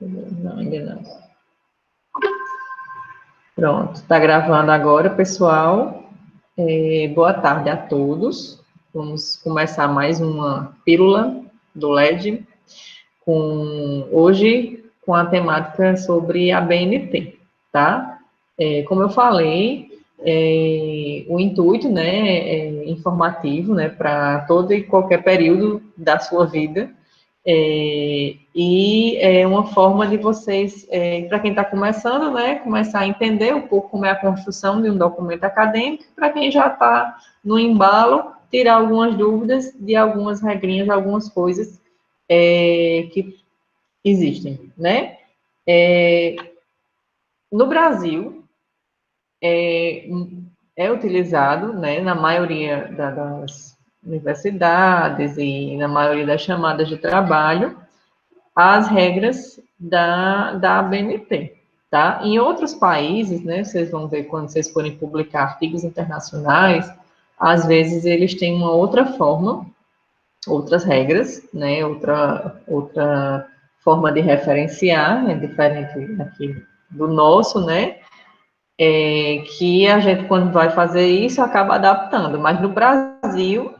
Não, ainda não. Pronto, está gravando agora, pessoal. Boa tarde a todos. Vamos começar mais uma pílula do LED, hoje com a temática sobre a BNT, tá? Como eu falei, o intuito, né, informativo, né, para todo e qualquer período da sua vida, e é uma forma de vocês, para quem está começando, né, começar a entender um pouco como é a construção de um documento acadêmico, para quem já está no embalo, tirar algumas dúvidas de algumas regrinhas, algumas coisas que existem, né? No Brasil, é utilizado, né, na maioria das universidades e na maioria das chamadas de trabalho, as regras da ABNT, tá? Em outros países, né, vocês vão ver quando vocês forem publicar artigos internacionais, às vezes eles têm uma outra forma, outras regras, né, outra forma de referenciar, é diferente aqui do nosso, né, que a gente, quando vai fazer isso, acaba adaptando, mas no Brasil,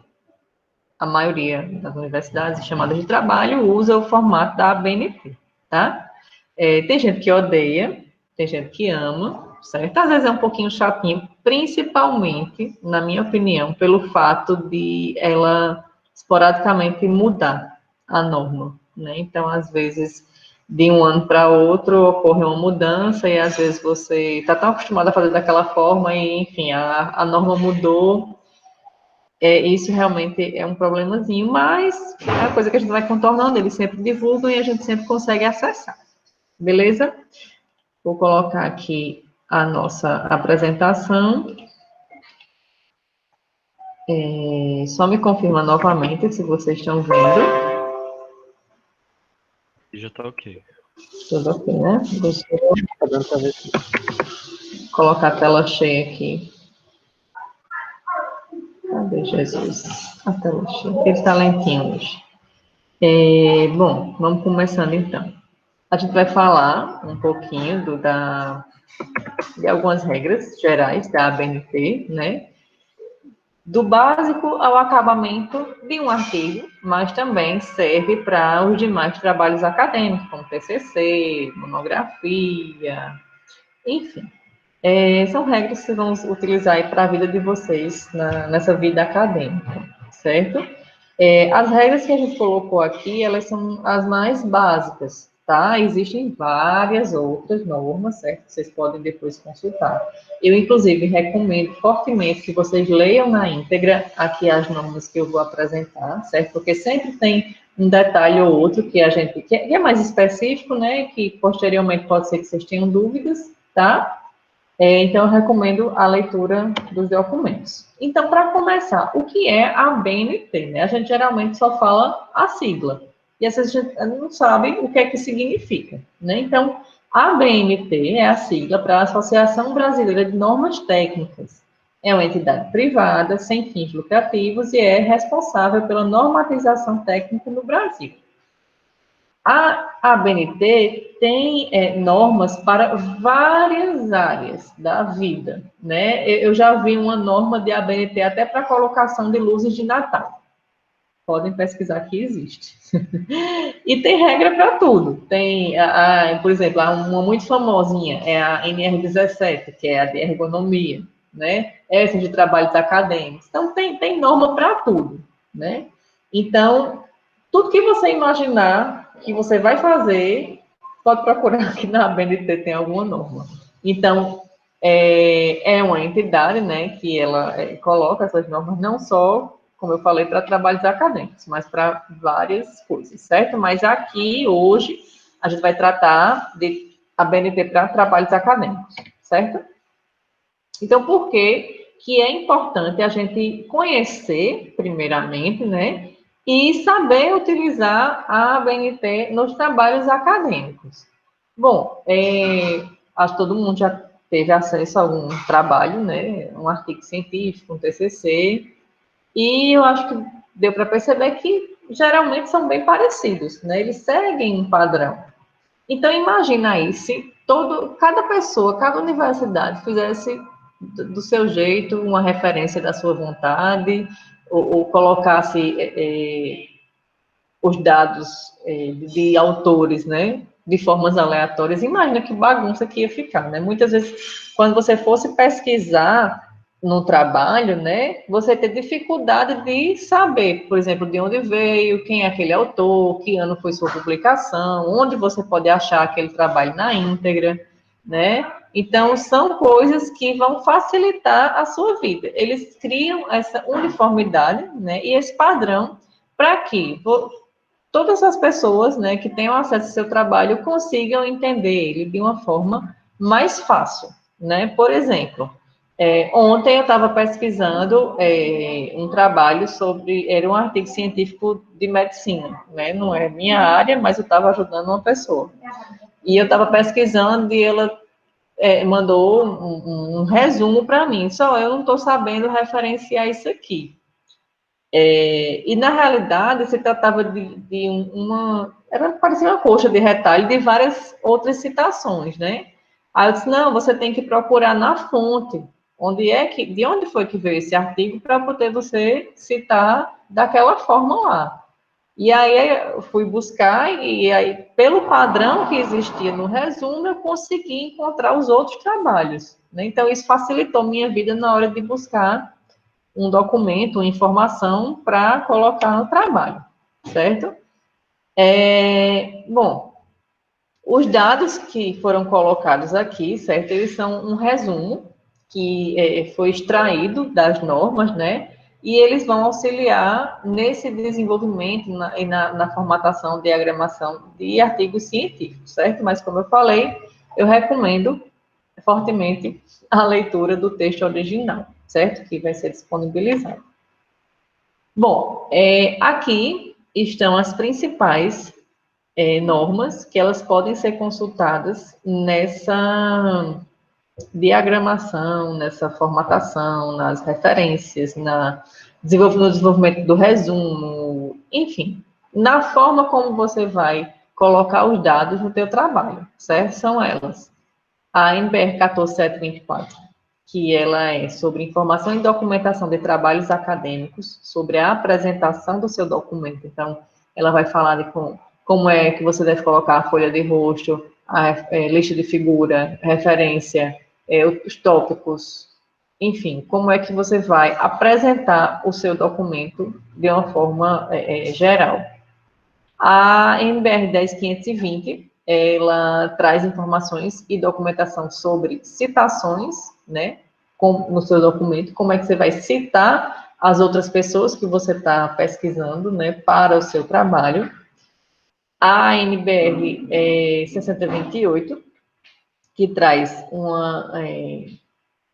a maioria das universidades chamadas de trabalho usa o formato da ABNT, tá? Tem gente que odeia, tem gente que ama, certo? Às vezes é um pouquinho chatinho, principalmente, na minha opinião, pelo fato de ela esporadicamente mudar a norma, né? Então, às vezes, de um ano para outro ocorre uma mudança e às vezes você está tão acostumado a fazer daquela forma e, enfim, a norma mudou. Isso realmente é um problemazinho, mas é uma coisa que a gente vai contornando, eles sempre divulgam e a gente sempre consegue acessar. Beleza? Vou colocar aqui a nossa apresentação. Só me confirma novamente se vocês estão vendo. Já está ok. Tudo ok, né? Deixa eu colocar a tela cheia aqui. Cadê Jesus? A tela cheia. Ele está lentinho hoje. Bom, vamos começando então. A gente vai falar um pouquinho de algumas regras gerais da ABNT, né? Do básico ao acabamento de um artigo, mas também serve para os demais trabalhos acadêmicos, como TCC, monografia, enfim. São regras que vão utilizar para a vida de vocês nessa vida acadêmica, certo? As regras que a gente colocou aqui, elas são as mais básicas, tá? Existem várias outras normas, certo? Vocês podem depois consultar. Eu, inclusive, recomendo fortemente que vocês leiam na íntegra aqui as normas que eu vou apresentar, certo? Porque sempre tem um detalhe ou outro que a gente que é mais específico, né? Que posteriormente pode ser que vocês tenham dúvidas, tá? Então, eu recomendo a leitura dos documentos. Então, para começar, o que é a BNT? Né? A gente geralmente só fala a sigla, e às vezes a gente não sabe o que é que significa. Né? Então, a BNT é a sigla para a Associação Brasileira de Normas Técnicas. É uma entidade privada, sem fins lucrativos, e é responsável pela normatização técnica no Brasil. A ABNT tem normas para várias áreas da vida, né? Eu já vi uma norma de ABNT até para colocação de luzes de Natal. Podem pesquisar que existe. E tem regra para tudo. Tem, por exemplo, uma muito famosinha é a NR17, que é a de ergonomia, né? Essa de trabalhos acadêmicos. Então, tem norma para tudo, né? Então, tudo que você imaginar que você vai fazer, pode procurar aqui na BNT, tem alguma norma. Então, é uma entidade, né, que ela coloca essas normas não só, como eu falei, para trabalhos acadêmicos, mas para várias coisas, certo? Mas aqui, hoje, a gente vai tratar de a BNT para trabalhos acadêmicos, certo? Então, por que é importante a gente conhecer, primeiramente, né, e saber utilizar a ABNT nos trabalhos acadêmicos? Bom, acho que todo mundo já teve acesso a algum trabalho, né, um artigo científico, um TCC, e eu acho que deu para perceber que geralmente são bem parecidos, né, eles seguem um padrão. Então, imagina aí, se cada pessoa, cada universidade fizesse do seu jeito uma referência da sua vontade, ou colocasse os dados de autores, né, de formas aleatórias, imagina que bagunça que ia ficar, né? Muitas vezes, quando você fosse pesquisar no trabalho, né, você ter dificuldade de saber, por exemplo, de onde veio, quem é aquele autor, que ano foi sua publicação, onde você pode achar aquele trabalho na íntegra, né? Então, são coisas que vão facilitar a sua vida. Eles criam essa uniformidade, né, e esse padrão para que todas as pessoas, né, que tenham acesso ao seu trabalho consigam entender ele de uma forma mais fácil, né? Por exemplo, ontem eu estava pesquisando um trabalho era um artigo científico de medicina, né? Não é minha área, mas eu estava ajudando uma pessoa. E eu estava pesquisando e ela mandou um resumo para mim. Só eu não estou sabendo referenciar isso aqui. E, na realidade, se tratava de parecia uma coxa de retalho de várias outras citações, né? Aí eu disse, não, você tem que procurar na fonte, de onde foi que veio esse artigo, para poder você citar daquela forma lá. E aí eu fui buscar, e aí, pelo padrão que existia no resumo, eu consegui encontrar os outros trabalhos, né? Então, isso facilitou minha vida na hora de buscar um documento, uma informação para colocar no trabalho, certo? Bom, os dados que foram colocados aqui, certo? Eles são um resumo que foi extraído das normas, né? E eles vão auxiliar nesse desenvolvimento e na formatação, diagramação de artigos científicos, certo? Mas, como eu falei, eu recomendo fortemente a leitura do texto original, certo? Que vai ser disponibilizado. Bom, aqui estão as principais normas que elas podem ser consultadas nessa diagramação, nessa formatação, nas referências, no desenvolvimento do resumo, enfim, na forma como você vai colocar os dados no teu trabalho, certo? São elas. A NBR 14724, que ela é sobre informação e documentação de trabalhos acadêmicos, sobre a apresentação do seu documento. Então, ela vai falar de como é que você deve colocar a folha de rosto, a lista de figura, referência, os tópicos, enfim, como é que você vai apresentar o seu documento de uma forma geral. A NBR 10520, ela traz informações e documentação sobre citações, né, no seu documento, como é que você vai citar as outras pessoas que você está pesquisando, né, para o seu trabalho. A NBR 6028, que traz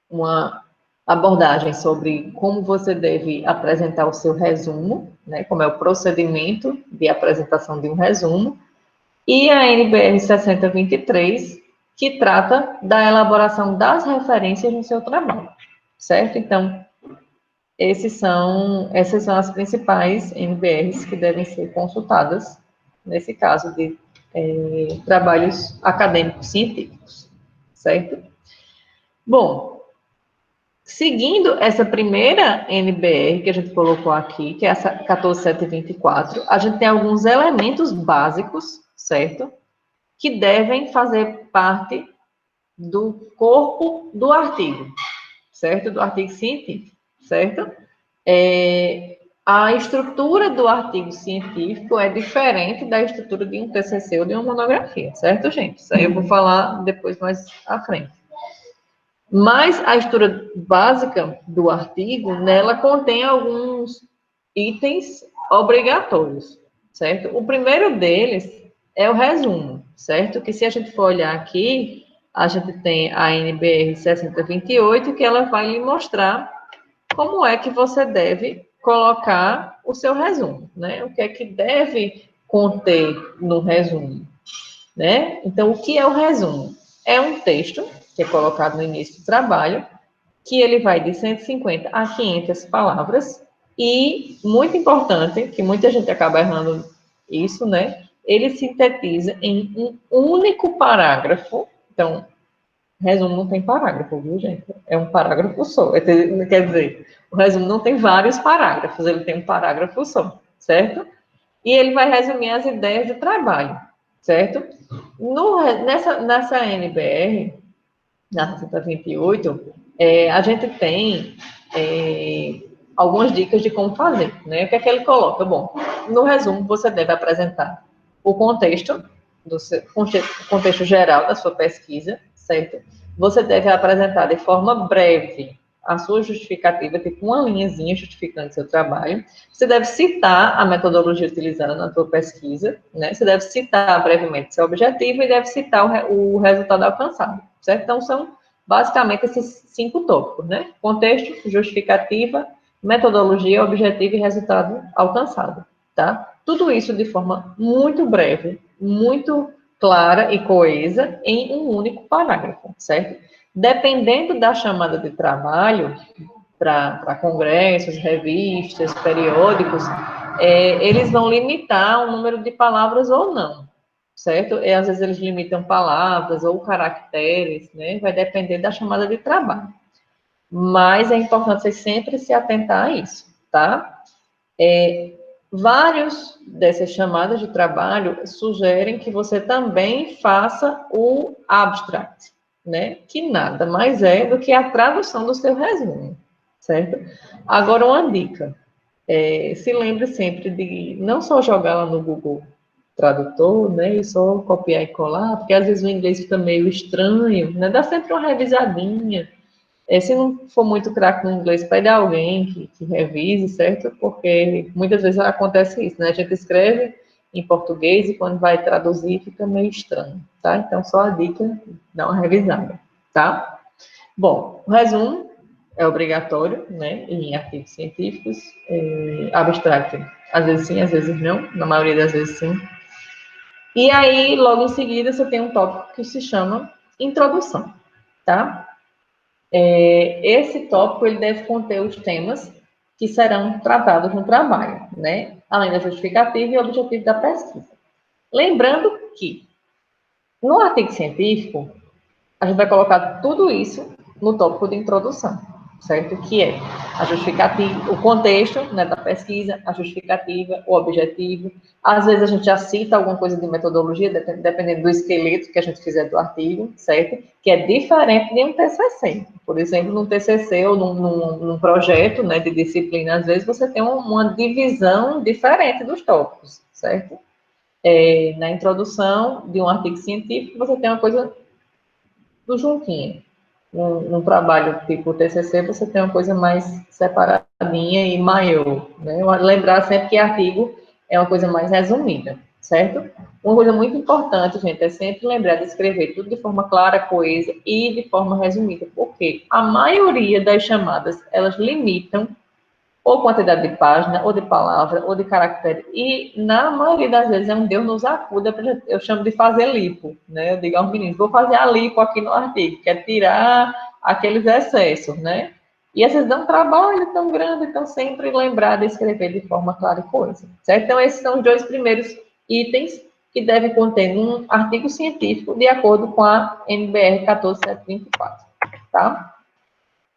uma abordagem sobre como você deve apresentar o seu resumo, né, como é o procedimento de apresentação de um resumo, e a NBR 6023, que trata da elaboração das referências no seu trabalho, certo? Então, essas são as principais NBRs que devem ser consultadas, nesse caso de trabalhos acadêmicos científicos, certo? Bom, seguindo essa primeira NBR que a gente colocou aqui, que é essa 14724, a gente tem alguns elementos básicos, certo? Que devem fazer parte do corpo do artigo, certo? Do artigo científico, certo? A estrutura do artigo científico é diferente da estrutura de um TCC ou de uma monografia, certo, gente? Isso aí eu vou falar depois mais à frente. Mas a estrutura básica do artigo, nela contém alguns itens obrigatórios, certo? O primeiro deles é o resumo, certo? Que se a gente for olhar aqui, a gente tem a NBR 6028, que ela vai lhe mostrar como é que você deve colocar o seu resumo, né? O que é que deve conter no resumo, né? Então, o que é o resumo? É um texto que é colocado no início do trabalho, que ele vai de 150 a 500 palavras, e, muito importante, que muita gente acaba errando isso, né? ele sintetiza em um único parágrafo. Então, resumo não tem parágrafo, viu, gente? É um parágrafo só. Quer dizer, o resumo não tem vários parágrafos, ele tem um parágrafo só, certo? E ele vai resumir as ideias de trabalho, certo? Nessa NBR, na 628, a gente tem algumas dicas de como fazer, né? O que é que ele coloca? Bom, no resumo, você deve apresentar o contexto, contexto geral da sua pesquisa, certo? Você deve apresentar de forma breve a sua justificativa, tipo uma linhazinha justificando seu trabalho. Você deve citar a metodologia utilizada na sua pesquisa, né? Você deve citar brevemente seu objetivo e deve citar o resultado alcançado, certo? Então, são basicamente esses 5 tópicos, né? Contexto, justificativa, metodologia, objetivo e resultado alcançado, tá? Tudo isso de forma muito breve, muito clara e coesa em um único parágrafo, certo? Dependendo da chamada de trabalho, para congressos, revistas, periódicos, eles vão limitar o número de palavras ou não, certo? Às vezes eles limitam palavras ou caracteres, né? Vai depender da chamada de trabalho. Mas é importante você sempre se atentar a isso, tá? Vários dessas chamadas de trabalho sugerem que você também faça o abstract, né? Que nada mais é do que a tradução do seu resumo, certo? Agora, uma dica. Se lembre sempre de não só jogar lá no Google Tradutor, né? E só copiar e colar, porque às vezes o inglês fica meio estranho, né? Dá sempre uma revisadinha. Se não for muito craque no inglês, pede alguém que revise, certo? Porque muitas vezes acontece isso, né? A gente escreve em português e quando vai traduzir fica meio estranho, tá? Então, só a dica, dá uma revisada, tá? Bom, o resumo é obrigatório, né? Em artigos científicos, abstract, às vezes sim, às vezes não, na maioria das vezes sim. E aí, logo em seguida, você tem um tópico que se chama introdução, tá? Esse tópico ele deve conter os temas que serão tratados no trabalho, né? Além da justificativa e objetivo da pesquisa. Lembrando que, no artigo científico, a gente vai colocar tudo isso no tópico de introdução, certo? Que é a justificativa, o contexto, né, da pesquisa, a justificativa, o objetivo. Às vezes a gente já cita alguma coisa de metodologia, dependendo do esqueleto que a gente fizer do artigo, certo? Que é diferente de um TCC. Por exemplo, num TCC ou num projeto, né, de disciplina, às vezes você tem uma divisão diferente dos tópicos, certo? Na introdução de um artigo científico, você tem uma coisa do juntinho. Num trabalho tipo TCC, você tem uma coisa mais separadinha e maior, né? Lembrar sempre que artigo é uma coisa mais resumida, certo? Uma coisa muito importante, gente, é sempre lembrar de escrever tudo de forma clara, coesa e de forma resumida, porque a maioria das chamadas, elas limitam ou quantidade de página, ou de palavra, ou de caractere. E, na maioria das vezes, é um Deus nos acuda, eu chamo de fazer lipo, né? Eu digo aos meninos, vou fazer a lipo aqui no artigo, que é tirar aqueles excessos, né? E às vezes dá um trabalho tão grande, então sempre lembrar de escrever de forma clara e coesa, certo? Então, esses são os 2 primeiros itens que devem conter um artigo científico de acordo com a NBR 14724, tá?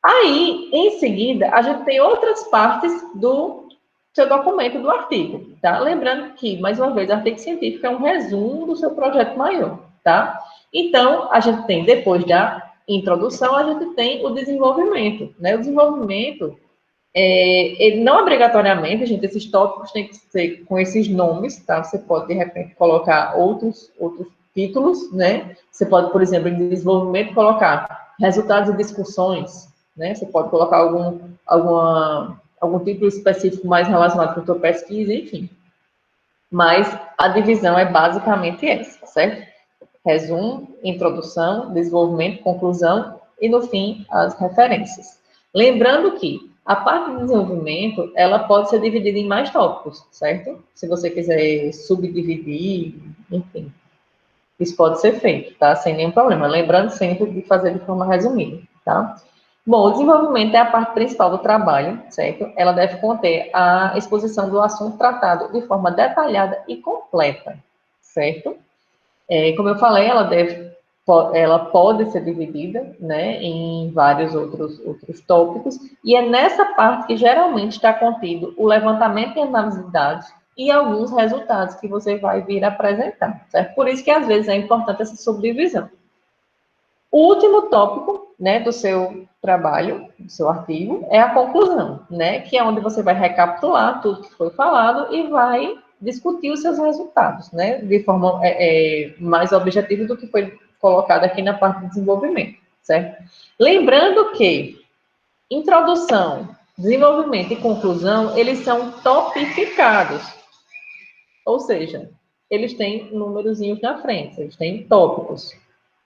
Aí, em seguida, a gente tem outras partes do seu documento, do artigo, tá? Lembrando que, mais uma vez, o artigo científico é um resumo do seu projeto maior, tá? Então, a gente tem, depois da introdução, a gente tem o desenvolvimento, né? O desenvolvimento, ele não obrigatoriamente, gente, esses tópicos têm que ser com esses nomes, tá? Você pode, de repente, colocar outros títulos, né? Você pode, por exemplo, em desenvolvimento, colocar resultados de discussões, né? Você pode colocar algum título específico mais relacionado com a sua pesquisa, enfim. Mas a divisão é basicamente essa, certo? Resumo, introdução, desenvolvimento, conclusão e, no fim, as referências. Lembrando que a parte de desenvolvimento, ela pode ser dividida em mais tópicos, certo? Se você quiser subdividir, enfim, isso pode ser feito, tá? Sem nenhum problema. Lembrando sempre de fazer de forma resumida, tá? Bom, o desenvolvimento é a parte principal do trabalho, certo? Ela deve conter a exposição do assunto tratado de forma detalhada e completa, certo? Como eu falei, ela pode ser dividida, né, em vários outros tópicos, e é nessa parte que geralmente está contido o levantamento e análise de dados e alguns resultados que você vai vir apresentar, certo? Por isso que, às vezes, é importante essa subdivisão. O último tópico, né, do seu trabalho, do seu artigo, é a conclusão, né, que é onde você vai recapitular tudo que foi falado e vai discutir os seus resultados, né, de forma mais objetiva do que foi colocado aqui na parte de desenvolvimento, certo? Lembrando que introdução, desenvolvimento e conclusão, eles são topificados, ou seja, eles têm númerozinhos na frente, eles têm tópicos.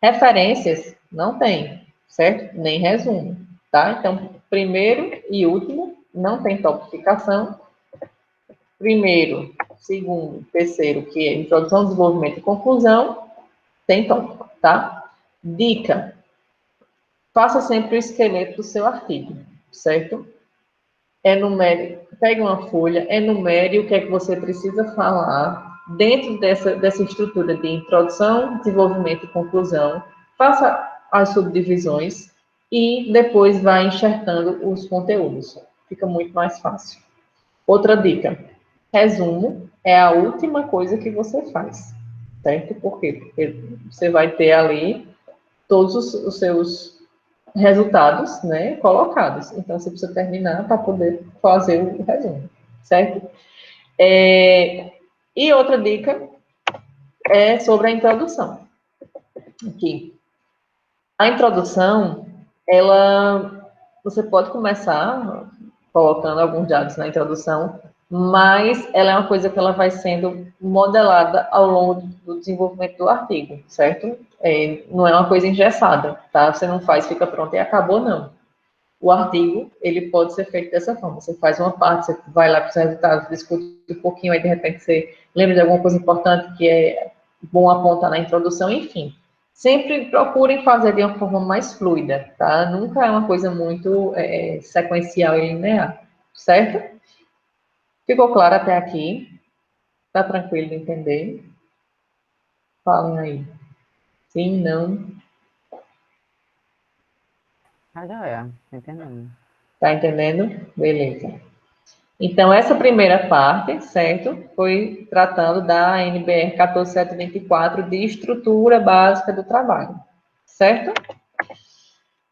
Referências, não tem, certo? Nem resumo, tá? Então, primeiro e último, não tem topificação. Primeiro, segundo, terceiro, que é introdução, desenvolvimento e conclusão, tem tópico, tá? Dica, faça sempre o esqueleto do seu artigo, certo? Enumere, pegue uma folha, enumere o que é que você precisa falar dentro dessa estrutura de introdução, desenvolvimento e conclusão, faça as subdivisões e depois vai enxertando os conteúdos. Fica muito mais fácil. Outra dica, resumo é a última coisa que você faz, certo? Por quê? Porque você vai ter ali todos os seus resultados, né, colocados. Então, você precisa terminar para poder fazer o resumo, certo? E outra dica é sobre a introdução. Aqui. A introdução, você pode começar colocando alguns dados na introdução, mas ela é uma coisa que ela vai sendo modelada ao longo do desenvolvimento do artigo, certo? Não é uma coisa engessada, tá? Você não faz, fica pronto e acabou, não. O artigo, ele pode ser feito dessa forma. Você faz uma parte, você vai lá para os resultados, discute um pouquinho, aí de repente você lembra de alguma coisa importante que é bom apontar na introdução, enfim. Sempre procurem fazer de uma forma mais fluida, tá? Nunca é uma coisa muito sequencial e linear, certo? Ficou claro até aqui? Tá tranquilo de entender? Falem aí. Sim, não? Ah, já é, entendendo. Tá entendendo? Beleza. Então, essa primeira parte, certo, foi tratando da NBR 14724 de estrutura básica do trabalho, certo?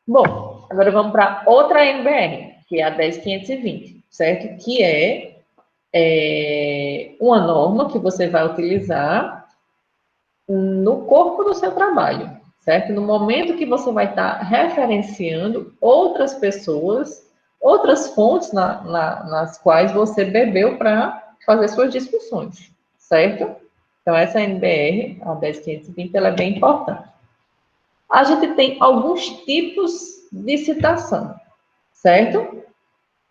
Bom, agora vamos para outra NBR, que é a 10520, certo? Que é uma norma que você vai utilizar no corpo do seu trabalho, certo? No momento que você vai estar referenciando outras pessoas, outras fontes nas quais você bebeu para fazer suas discussões, certo? Então, essa NBR, a 10520, ela é bem importante. A gente tem alguns tipos de citação, certo?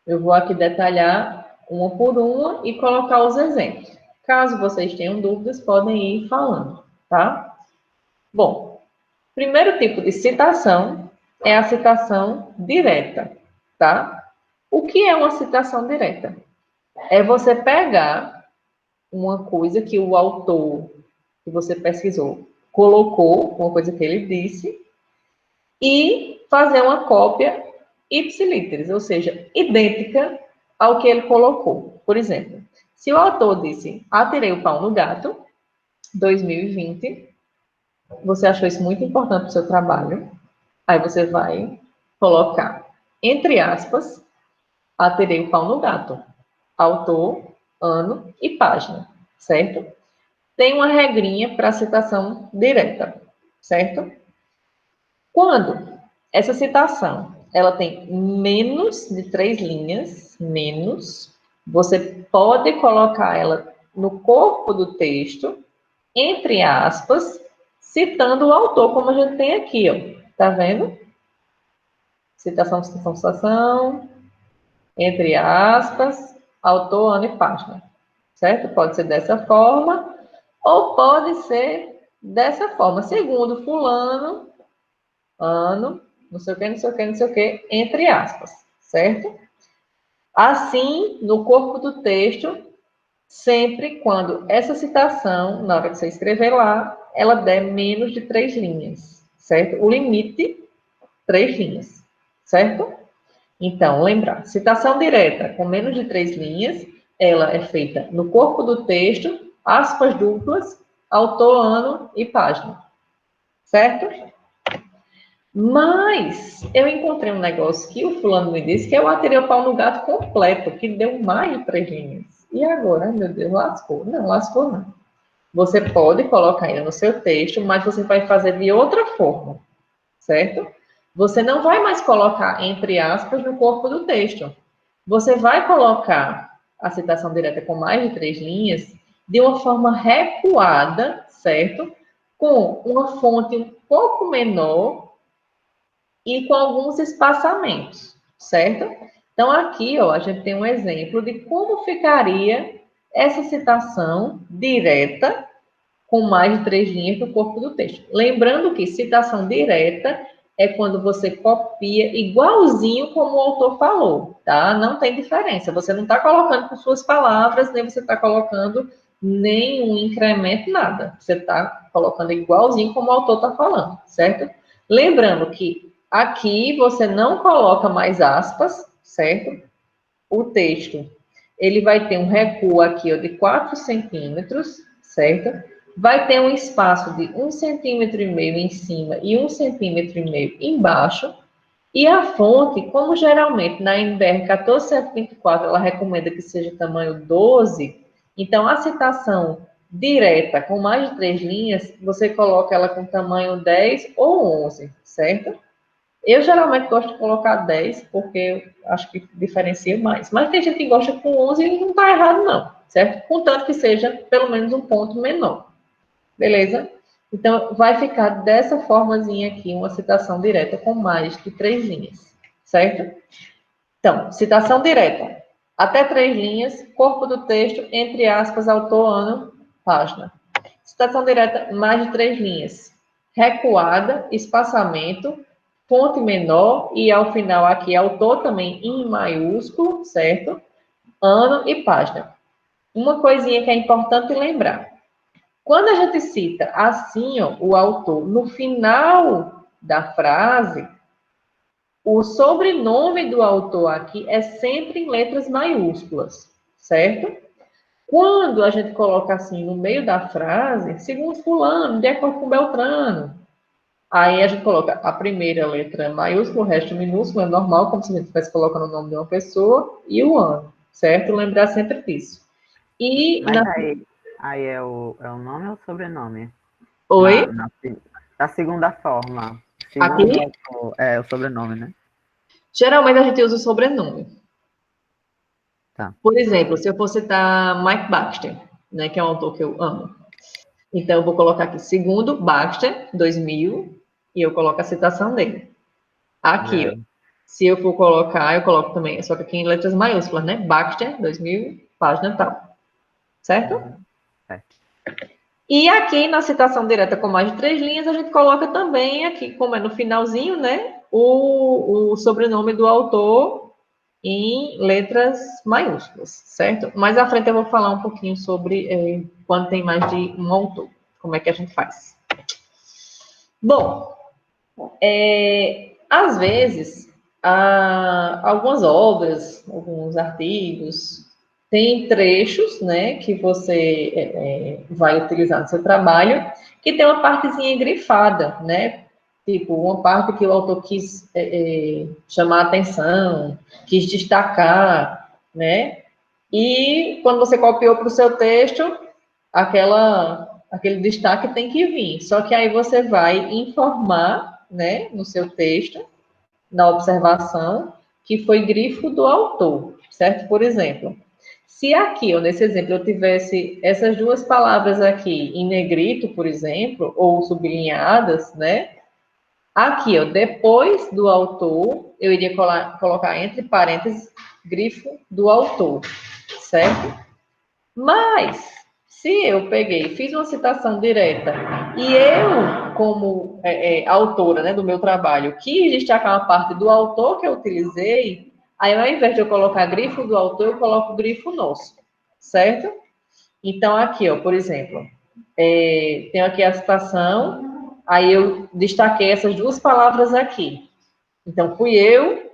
Eu vou aqui detalhar uma por uma e colocar os exemplos. Caso vocês tenham dúvidas, podem ir falando, tá? Bom, primeiro tipo de citação é a citação direta, tá? O que é uma citação direta? É você pegar uma coisa que o autor que você pesquisou colocou, uma coisa que ele disse, e fazer uma cópia ipsiliteris, ou seja, idêntica ao que ele colocou. Por exemplo, se o autor disse, atirei o pau no gato, 2020, você achou isso muito importante para o seu trabalho, aí você vai colocar, entre aspas, atirei o pau no gato, autor, ano e página, certo? Tem uma regrinha para citação direta, certo? Quando essa citação ela tem menos de 3 linhas, você pode colocar ela no corpo do texto, entre aspas, citando o autor, como a gente tem aqui, ó. Tá vendo? Citação, citação, citação, entre aspas, autor, ano e página. Certo? Pode ser dessa forma, ou pode ser dessa forma. Segundo fulano, ano, não sei o que, não sei o que, não sei o que, entre aspas, certo? Assim, no corpo do texto, sempre quando essa citação, na hora que você escrever lá, ela der menos de 3 linhas, certo? O limite, 3 linhas, certo? Então, lembrar, citação direta com menos de 3 linhas, ela é feita no corpo do texto, aspas duplas, autor, ano e página, certo? Mas eu encontrei um negócio que o fulano me disse que é o atirei o pau no gato completo, que deu mais de 3 linhas. E agora, meu Deus, lascou? Não, lascou não. Você pode colocar ainda no seu texto, mas você vai fazer de outra forma, certo? Você não vai mais colocar entre aspas no corpo do texto. Você vai colocar a citação direta com mais de 3 linhas de uma forma recuada, certo? Com uma fonte um pouco menor e com alguns espaçamentos, certo? Então, aqui, ó, a gente tem um exemplo de como ficaria essa citação direta com mais de 3 linhas no corpo do texto. Lembrando que citação direta é quando você copia igualzinho como o autor falou, tá? Não tem diferença. Você não está colocando com suas palavras, nem você está colocando nenhum incremento, nada. Você está colocando igualzinho como o autor está falando, certo? Lembrando que aqui você não coloca mais aspas, certo? O texto, ele vai ter um recuo aqui ó, de 4 centímetros, certo? Vai ter um espaço de 1,5 centímetro em cima e 1,5 centímetro embaixo. E a fonte, como geralmente na NBR 14724 ela recomenda que seja tamanho 12, então a citação direta com mais de 3 linhas, você coloca ela com tamanho 10 ou 11, certo? Eu geralmente gosto de colocar 10, porque eu acho que diferencia mais. Mas tem gente que gosta com 11 e não está errado, não, certo? Contanto que seja pelo menos um ponto menor. Beleza? Então, vai ficar dessa formazinha aqui, uma citação direta com mais de 3 linhas, certo? Então, citação direta. Até 3 linhas, corpo do texto, entre aspas, autor, ano, página. Citação direta, mais de 3 linhas. Recuada, espaçamento, fonte menor, e ao final aqui, autor também em maiúsculo, certo? Ano e página. Uma coisinha que é importante lembrar. Quando a gente cita assim, ó, o autor, no final da frase, o sobrenome do autor aqui é sempre em letras maiúsculas, certo? Quando a gente coloca assim no meio da frase, segundo fulano, de acordo com Beltrano, aí a gente coloca a primeira letra maiúscula, o resto minúsculo, é normal, como se a gente estivesse colocando o nome de uma pessoa, e o ano, certo? Lembrar sempre disso. E Mas aí é o nome ou o sobrenome? Oi? Da segunda forma. Segundo Aqui? é o sobrenome, né? Geralmente a gente usa o sobrenome. Tá. Por exemplo, se eu for citar Mike Baxter, né, que é um autor que eu amo. Então, eu vou colocar aqui, segundo Baxter, 2000, e eu coloco a citação dele. Aqui, ó. É. Se eu for colocar, eu coloco também, só que aqui em letras maiúsculas, né? Baxter, 2000, página tal. Certo? Certo. E aqui na citação direta com mais de 3 linhas, a gente coloca também aqui, como é no finalzinho, né? O sobrenome do autor em letras maiúsculas, certo? Mais à frente eu vou falar um pouquinho sobre quando tem mais de um autor, como é que a gente faz. Bom, às vezes, algumas obras, alguns artigos, tem trechos, né, que você vai utilizar no seu trabalho, que tem uma partezinha grifada, né? Tipo, uma parte que o autor quis chamar a atenção, quis destacar, né? E quando você copiou para o seu texto, aquele destaque tem que vir. Só que aí você vai informar, né, no seu texto, na observação, que foi grifo do autor, certo? Por exemplo, se aqui, ou nesse exemplo, eu tivesse essas duas palavras aqui em negrito, por exemplo, ou sublinhadas, né? Aqui, ó, depois do autor, eu iria colocar entre parênteses grifo do autor, certo? Mas, se eu peguei, fiz uma citação direta e eu, como autora, né, do meu trabalho, quis destacar uma parte do autor que eu utilizei, aí ao invés de eu colocar grifo do autor, eu coloco grifo nosso, certo? Então, aqui, ó, por exemplo, tenho aqui a citação, aí eu destaquei essas duas palavras aqui. Então, fui eu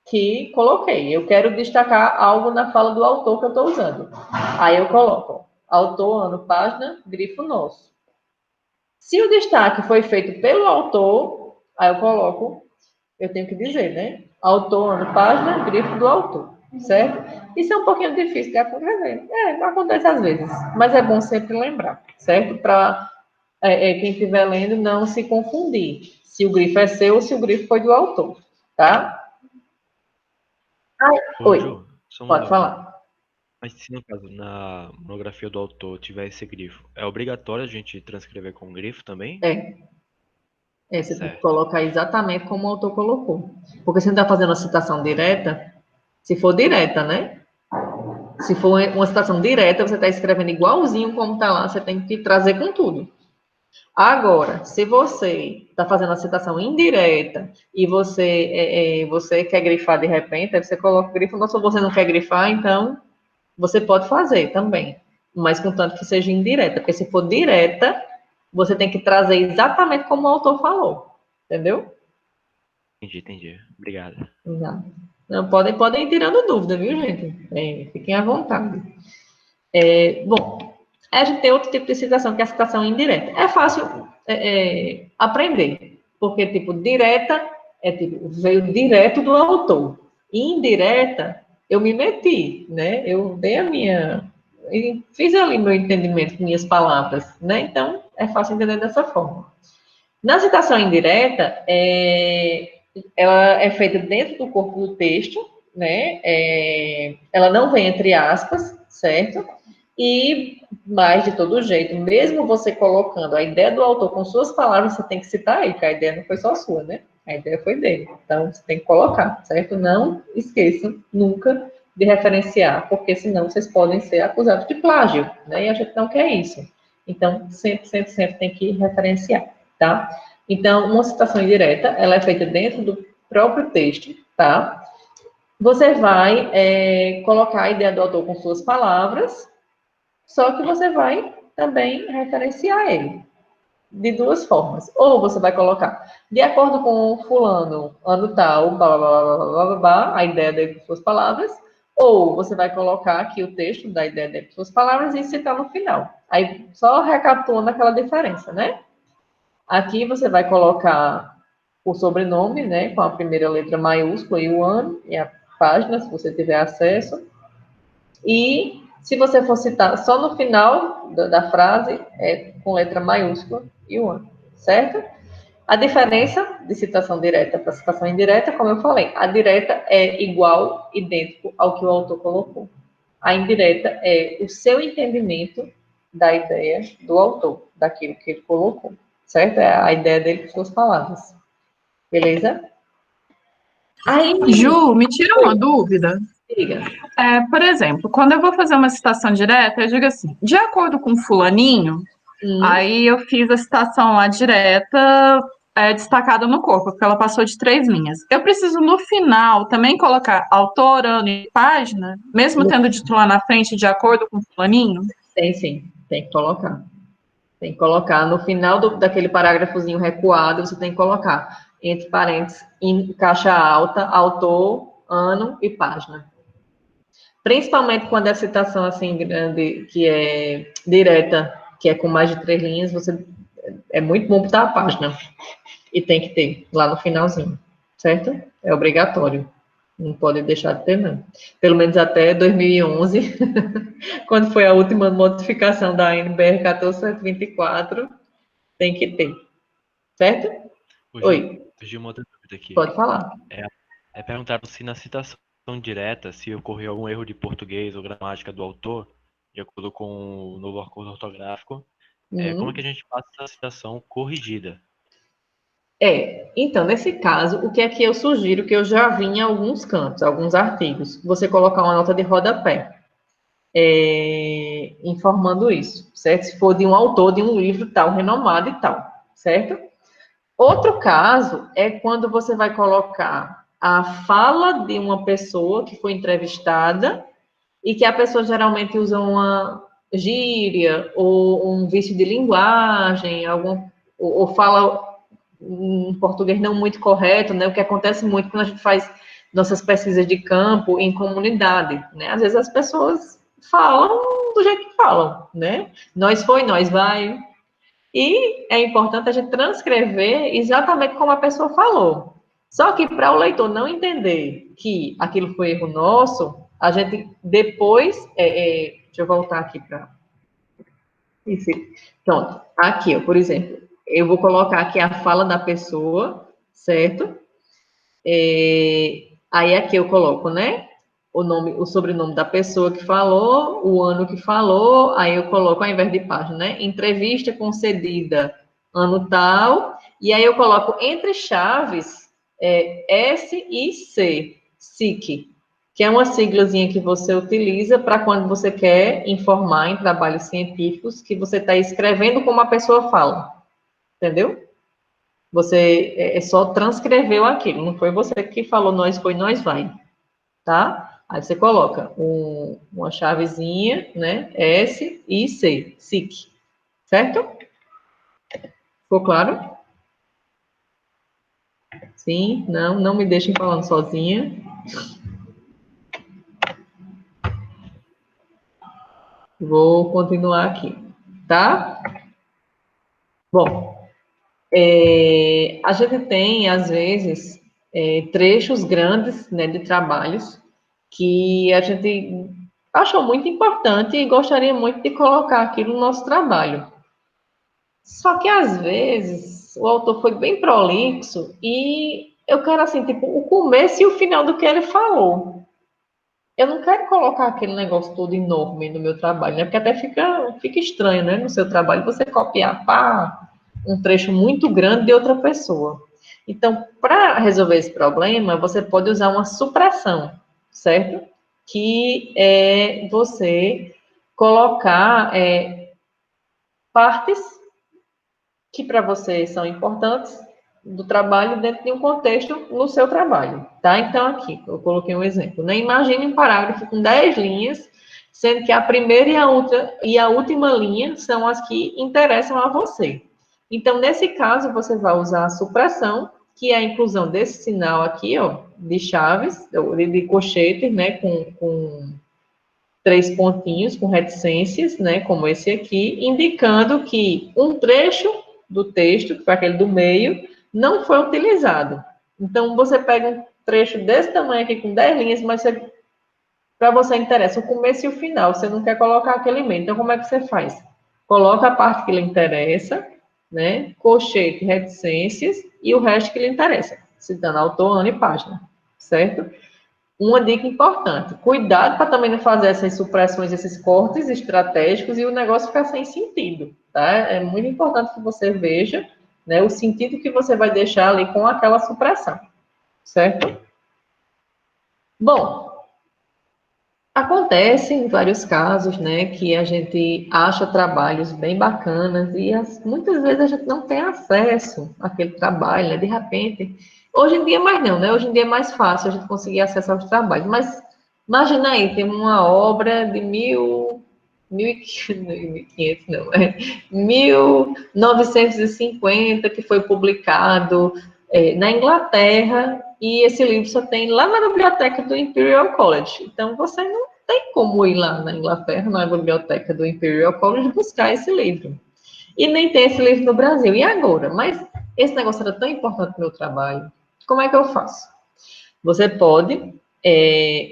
que coloquei. Eu quero destacar algo na fala do autor que eu estou usando. Aí eu coloco autor, ano, página, grifo nosso. Se o destaque foi feito pelo autor, aí eu coloco, eu tenho que dizer, né? Autor, ano, página, grifo do autor, certo? Isso é um pouquinho difícil de acontecer. Acontece às vezes, mas é bom sempre lembrar, certo? Para quem estiver lendo não se confundir se o grifo é seu ou se o grifo foi do autor, tá? Ô, Oi, Ju, só uma pode dúvida. falar. Mas se no caso, na monografia do autor tiver esse grifo, é obrigatório a gente transcrever com grifo também? Você tem que Certo. colocar exatamente como o autor colocou. Porque você não está fazendo a citação direta, se for direta, né? Se for uma citação direta, você está escrevendo igualzinho como está lá, você tem que trazer com tudo. Agora, se você está fazendo a citação indireta e você quer grifar de repente, aí você coloca o grifo, não, se você não quer grifar, então você pode fazer também, mas contanto que seja indireta, porque se for direta, você tem que trazer exatamente como o autor falou, entendeu? Entendi. Obrigado. Exato. Não, podem ir tirando dúvida, viu, gente? Fiquem à vontade. Bom, a gente tem outro tipo de citação, que é a citação indireta. É fácil aprender, porque, tipo, direta veio direto do autor. E indireta, eu me meti, né? Eu dei a minha... Fiz ali meu entendimento com minhas palavras, né? Então, é fácil entender dessa forma. Na citação indireta, ela é feita dentro do corpo do texto, né? Ela não vem entre aspas, certo? E, mais de todo jeito, mesmo você colocando a ideia do autor com suas palavras, você tem que citar aí, que a ideia não foi só sua, né? A ideia foi dele. Então, você tem que colocar, certo? Não esqueçam nunca de referenciar, porque senão vocês podem ser acusados de plágio, né? E a gente não quer isso. Então, sempre tem que referenciar, tá? Então, uma citação indireta, ela é feita dentro do próprio texto, tá? Você vai colocar a ideia do autor com suas palavras, só que você vai também referenciar ele de duas formas. Ou você vai colocar, de acordo com fulano, ano tal, blá, blá, blá, blá, blá, blá, blá, a ideia dele com suas palavras, ou você vai colocar aqui o texto da ideia dele com suas palavras e citar no final. Aí, só recapitulando aquela diferença, né? Aqui você vai colocar o sobrenome, né, com a primeira letra maiúscula e o ano, e a página, se você tiver acesso. E se você for citar só no final da frase, é com letra maiúscula e o ano, certo? A diferença de citação direta para citação indireta, como eu falei, a direta é igual, idêntico ao que o autor colocou. A indireta é o seu entendimento da ideia do autor, daquilo que ele colocou, certo? É a ideia dele com suas palavras. Beleza? Aí, Ju, me tira uma dúvida. diga. Por exemplo, quando eu vou fazer uma citação direta, eu digo assim, de acordo com fulaninho, aí eu fiz a citação lá direta, destacada no corpo, porque ela passou de 3 linhas. Eu preciso, no final, também colocar autor, ano e página, mesmo tendo dito lá na frente, de acordo com fulaninho? Tem sim, tem que colocar. Tem que colocar no final daquele parágrafozinho recuado, você tem que colocar entre parênteses, em caixa alta, autor, ano e página. Principalmente quando é citação assim grande, que é direta, que é com mais de 3 linhas, é muito bom botar a página. E tem que ter lá no finalzinho, certo? É obrigatório. Não pode deixar de ter, não. Pelo menos até 2011, quando foi a última modificação da NBR 14724, tem que ter. Certo? Oi. Surgiu uma outra dúvida aqui. Pode falar. Perguntaram se na citação direta, se ocorreu algum erro de português ou gramática do autor, de acordo com o novo acordo ortográfico, como é que a gente passa essa citação corrigida? Então, nesse caso, o que é que eu sugiro, que eu já vi em alguns cantos, alguns artigos, você colocar uma nota de rodapé, informando isso, certo? Se for de um autor de um livro tal, renomado e tal, certo? Outro caso é quando você vai colocar a fala de uma pessoa que foi entrevistada e que a pessoa geralmente usa gíria, ou um vício de linguagem, ou fala um português não muito correto, né? O que acontece muito quando a gente faz nossas pesquisas de campo em comunidade, né? Às vezes as pessoas falam do jeito que falam, né? Nós foi, nós vai. E é importante a gente transcrever exatamente como a pessoa falou. Só que para o leitor não entender que aquilo foi erro nosso, a gente depois... deixa eu voltar aqui para... Isso. Pronto. Aqui, ó, por exemplo, eu vou colocar aqui a fala da pessoa, certo? Aí aqui eu coloco, né? O sobrenome da pessoa que falou, o ano que falou, aí eu coloco ao invés de página, né? Entrevista concedida ano tal, e aí eu coloco entre chaves S e C, SIC, que é uma siglazinha que você utiliza para quando você quer informar em trabalhos científicos que você está escrevendo como a pessoa fala, entendeu? Você só transcreveu aquilo, não foi você que falou nós foi, nós vai, tá? Aí você coloca uma chavezinha, né? S e C, SIC, certo? Ficou claro? Sim, não me deixem falando sozinha. Vou continuar aqui, tá? Bom, a gente tem, às vezes, trechos grandes, né, de trabalhos que a gente achou muito importante e gostaria muito de colocar aquilo no nosso trabalho. Só que, às vezes, o autor foi bem prolixo e eu quero, assim, tipo, o começo e o final do que ele falou. Eu não quero colocar aquele negócio todo enorme no meu trabalho, né? Porque até fica estranho, né? No seu trabalho, você copiar, pá, um trecho muito grande de outra pessoa. Então, para resolver esse problema, você pode usar uma supressão, certo? Que é você colocar partes que para você são importantes do trabalho dentro de um contexto no seu trabalho, tá? Então, aqui, eu coloquei um exemplo, né? Imagine um parágrafo com 10 linhas, sendo que a primeira e a última linha são as que interessam a você. Então, nesse caso, você vai usar a supressão, que é a inclusão desse sinal aqui, ó, de chaves, de colchetes, né, com 3 pontinhos, com reticências, né, como esse aqui, indicando que um trecho do texto, que foi aquele do meio, não foi utilizado. Então, você pega um trecho desse tamanho aqui, com 10 linhas, mas para você interessa o começo e o final, você não quer colocar aquele meio. Então, como é que você faz? Coloca a parte que lhe interessa, né, colchete, reticências, e o resto que lhe interessa, citando autor, ano e página, certo? Uma dica importante, cuidado para também não fazer essas supressões, esses cortes estratégicos e o negócio ficar sem sentido, tá? É muito importante que você veja, né, o sentido que você vai deixar ali com aquela supressão, certo? Bom, acontece em vários casos, né, que a gente acha trabalhos bem bacanas e muitas vezes a gente não tem acesso àquele trabalho, né, de repente. Hoje em dia mais não, né, hoje em dia é mais fácil a gente conseguir acesso aos trabalhos, mas imagina aí, tem uma obra de 1500 não, 1950 que foi publicado na Inglaterra, e esse livro só tem lá na biblioteca do Imperial College. Então, você não tem como ir lá na Inglaterra, na biblioteca do Imperial College, buscar esse livro. E nem tem esse livro no Brasil. E agora? Mas esse negócio era tão importante no meu trabalho. Como é que eu faço? Você pode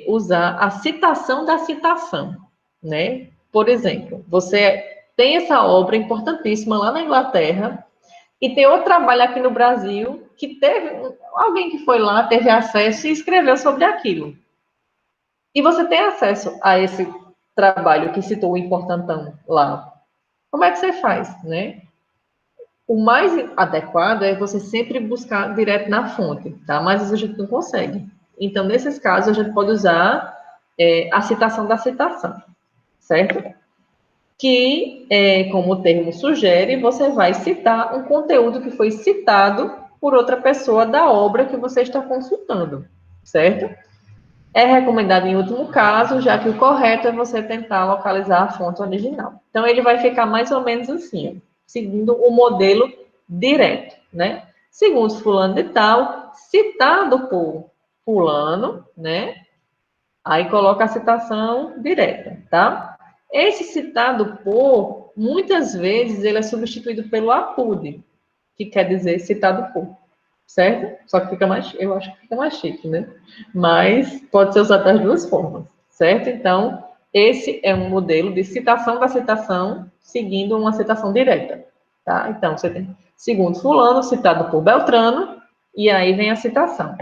usar a citação da citação, né? Por exemplo, você tem essa obra importantíssima lá na Inglaterra, e tem outro trabalho aqui no Brasil que teve alguém que foi lá, teve acesso e escreveu sobre aquilo. E você tem acesso a esse trabalho que citou o importantão lá. Como é que você faz, né? O mais adequado é você sempre buscar direto na fonte, tá? Mas às vezes a gente não consegue. Então, nesses casos, a gente pode usar a citação da citação, certo? Que, como o termo sugere, você vai citar um conteúdo que foi citado por outra pessoa da obra que você está consultando, certo? É recomendado em último caso, já que o correto é você tentar localizar a fonte original. Então, ele vai ficar mais ou menos assim, ó, seguindo o modelo direto, né? Segundo fulano de tal, citado por fulano, né? Aí coloca a citação direta, tá? Esse citado por, muitas vezes, ele é substituído pelo apude, que quer dizer citado por, certo? Só que fica mais, eu acho que fica mais chique, né? Mas pode ser usado das duas formas, certo? Então, esse é um modelo de citação da citação, seguindo uma citação direta, tá? Então, você tem, segundo fulano, citado por Beltrano, e aí vem a citação.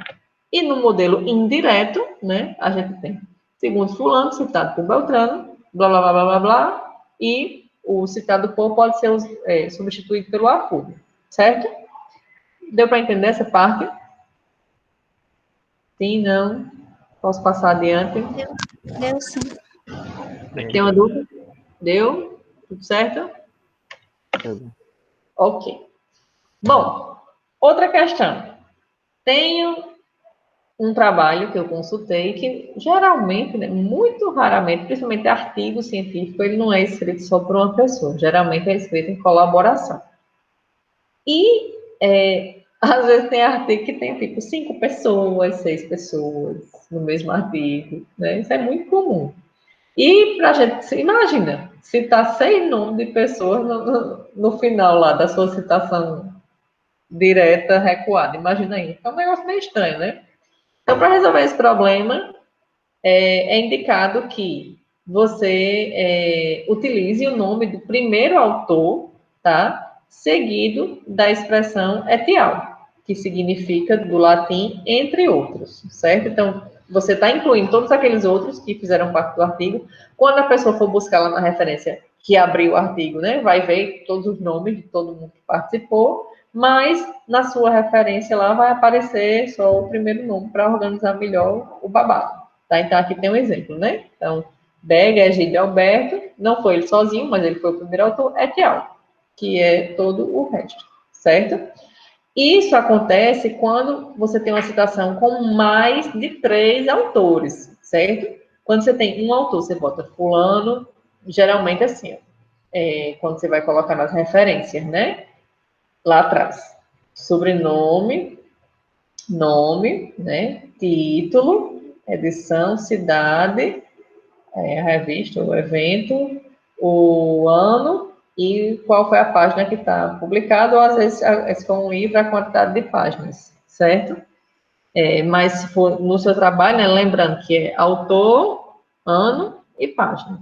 E no modelo indireto, né, a gente tem, segundo fulano, citado por Beltrano, blá, blá, blá, blá, blá, blá, e o citado por pode ser substituído pelo apude, certo? Deu para entender essa parte? Sim, não? Posso passar adiante? Deu sim. Tem uma dúvida? Deu? Tudo certo? Tudo. Ok. Bom, outra questão. Tenho um trabalho que eu consultei que geralmente, né, muito raramente, principalmente artigo científico, ele não é escrito só por uma pessoa. Geralmente é escrito em colaboração. E às vezes tem artigo que tem tipo 5 pessoas, 6 pessoas no mesmo artigo, né? Isso é muito comum. E para a gente, imagina, citar 6 nomes de pessoas no final lá da sua citação direta recuada. Imagina aí. É um negócio meio estranho, né? Então, para resolver esse problema, é indicado que você utilize o nome do primeiro autor, tá? Seguido da expressão etial, que significa, do latim, entre outros, certo? Então, você está incluindo todos aqueles outros que fizeram parte do artigo. Quando a pessoa for buscar lá na referência que abriu o artigo, né, vai ver todos os nomes de todo mundo que participou, mas na sua referência lá vai aparecer só o primeiro nome para organizar melhor o babado. Tá? Então, aqui tem um exemplo, né? Então, Bega, Egídio Alberto, não foi ele sozinho, mas ele foi o primeiro autor, Etial, que é todo o resto, certo? Isso acontece quando você tem uma citação com mais de 3 autores, certo? Quando você tem um autor, você bota fulano, geralmente assim, quando você vai colocar nas referências, né? Lá atrás. Sobrenome, nome, né? Título, edição, cidade, a revista, o evento, o ano e qual foi a página que está publicada, ou às vezes, se for um livro, a quantidade de páginas, certo? Mas se for no seu trabalho, né, lembrando que é autor, ano e página,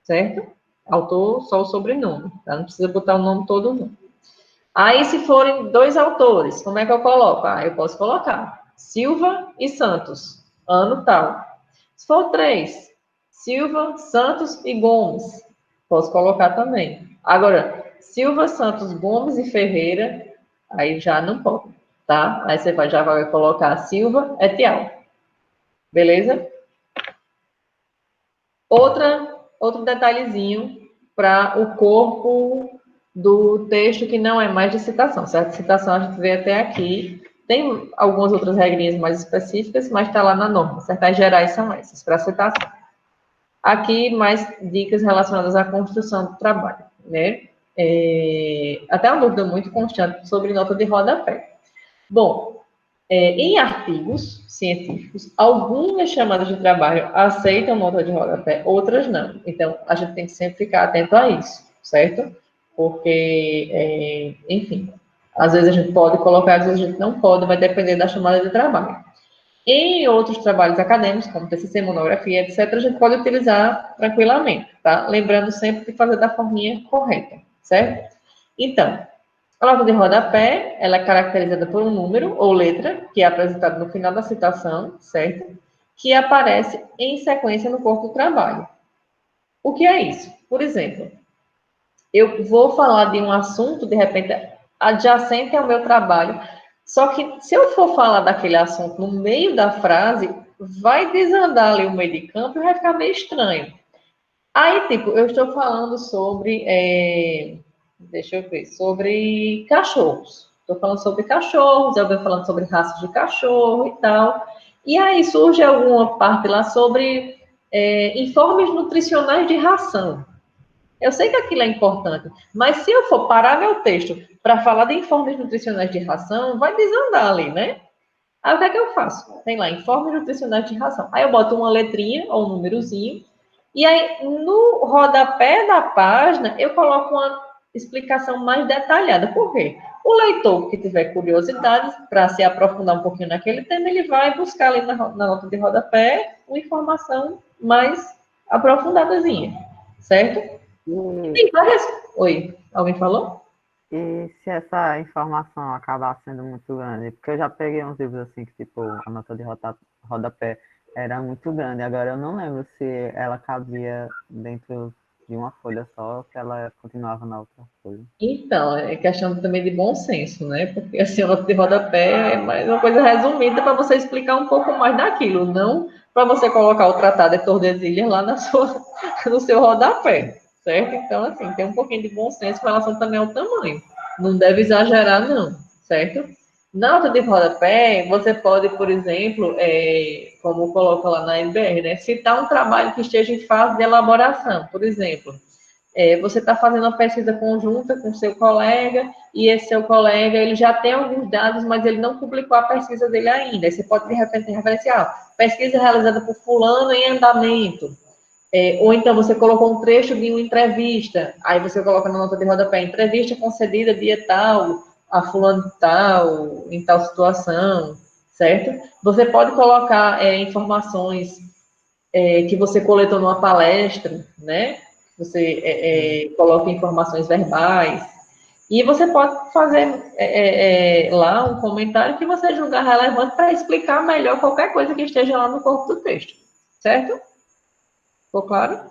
certo? Autor, só o sobrenome, tá? Não precisa botar o nome todo, não. Aí, se forem 2 autores, como é que eu coloco? Eu posso colocar Silva e Santos, ano tal. Se for 3, Silva, Santos e Gomes, posso colocar também. Agora, Silva, Santos, Gomes e Ferreira, aí já não pode, tá? Aí você já vai colocar Silva etial. Beleza? Outro detalhezinho para o corpo do texto que não é mais de citação, certo? Citação a gente vê até aqui. Tem algumas outras regrinhas mais específicas, mas está lá na norma, certo? As gerais são essas, para citação. Aqui, mais dicas relacionadas à construção do trabalho, né? Até uma dúvida muito constante sobre nota de rodapé. Bom, em artigos científicos, algumas chamadas de trabalho aceitam nota de rodapé, outras não. Então, a gente tem que sempre ficar atento a isso, certo? Porque, enfim, às vezes a gente pode colocar, às vezes a gente não pode, vai depender da chamada de trabalho. Em outros trabalhos acadêmicos, como TCC, monografia, etc., a gente pode utilizar tranquilamente, tá? Lembrando sempre de fazer da forminha correta, certo? Então, a nota de rodapé, ela é caracterizada por um número ou letra, que é apresentado no final da citação, certo? Que aparece em sequência no corpo do trabalho. O que é isso? Por exemplo, eu vou falar de um assunto, de repente, adjacente ao meu trabalho, só que se eu for falar daquele assunto no meio da frase, vai desandar ali o meio de campo e vai ficar meio estranho. Aí, tipo, eu estou falando sobre, deixa eu ver, sobre cachorros. Estou falando sobre cachorros, eu venho falando sobre raças de cachorro e tal. E aí surge alguma parte lá sobre informes nutricionais de ração. Eu sei que aquilo é importante, mas se eu for parar meu texto para falar de informes nutricionais de ração, vai desandar ali, né? Aí o que é que eu faço? Tem lá, informes nutricionais de ração. Aí eu boto uma letrinha ou um númerozinho, e aí no rodapé da página eu coloco uma explicação mais detalhada. Por quê? O leitor que tiver curiosidade para se aprofundar um pouquinho naquele tema, ele vai buscar ali na nota de rodapé uma informação mais aprofundadazinha, certo? E E, tem várias... Oi, alguém falou? e se essa informação acabar sendo muito grande? Porque eu já peguei uns livros assim que, tipo, a nota de rodapé era muito grande. Agora eu não lembro se ela cabia dentro de uma folha só ou se ela continuava na outra folha. Então, é questão também de bom senso, né? Porque assim, a nota de rodapé é mais uma coisa resumida para você explicar um pouco mais daquilo, não para você colocar o Tratado de Tordesilhas lá no seu rodapé, certo? Então, assim, tem um pouquinho de bom senso com relação também ao tamanho. Não deve exagerar, não, certo? Na nota de rodapé, você pode, por exemplo, como coloca lá na NBR, né? Citar um trabalho que esteja em fase de elaboração, por exemplo. Você está fazendo uma pesquisa conjunta com seu colega, e esse seu colega ele já tem alguns dados, mas ele não publicou a pesquisa dele ainda. Aí você pode, de repente, referenciar, pesquisa realizada por fulano em andamento. Ou então você colocou um trecho de uma entrevista, aí você coloca na nota de rodapé, entrevista concedida dia tal, a fulano tal, em tal situação, certo? Você pode colocar informações que você coletou numa palestra, né? Você coloca informações verbais. E você pode fazer lá um comentário que você julgar relevante para explicar melhor qualquer coisa que esteja lá no corpo do texto. Certo? Ficou claro?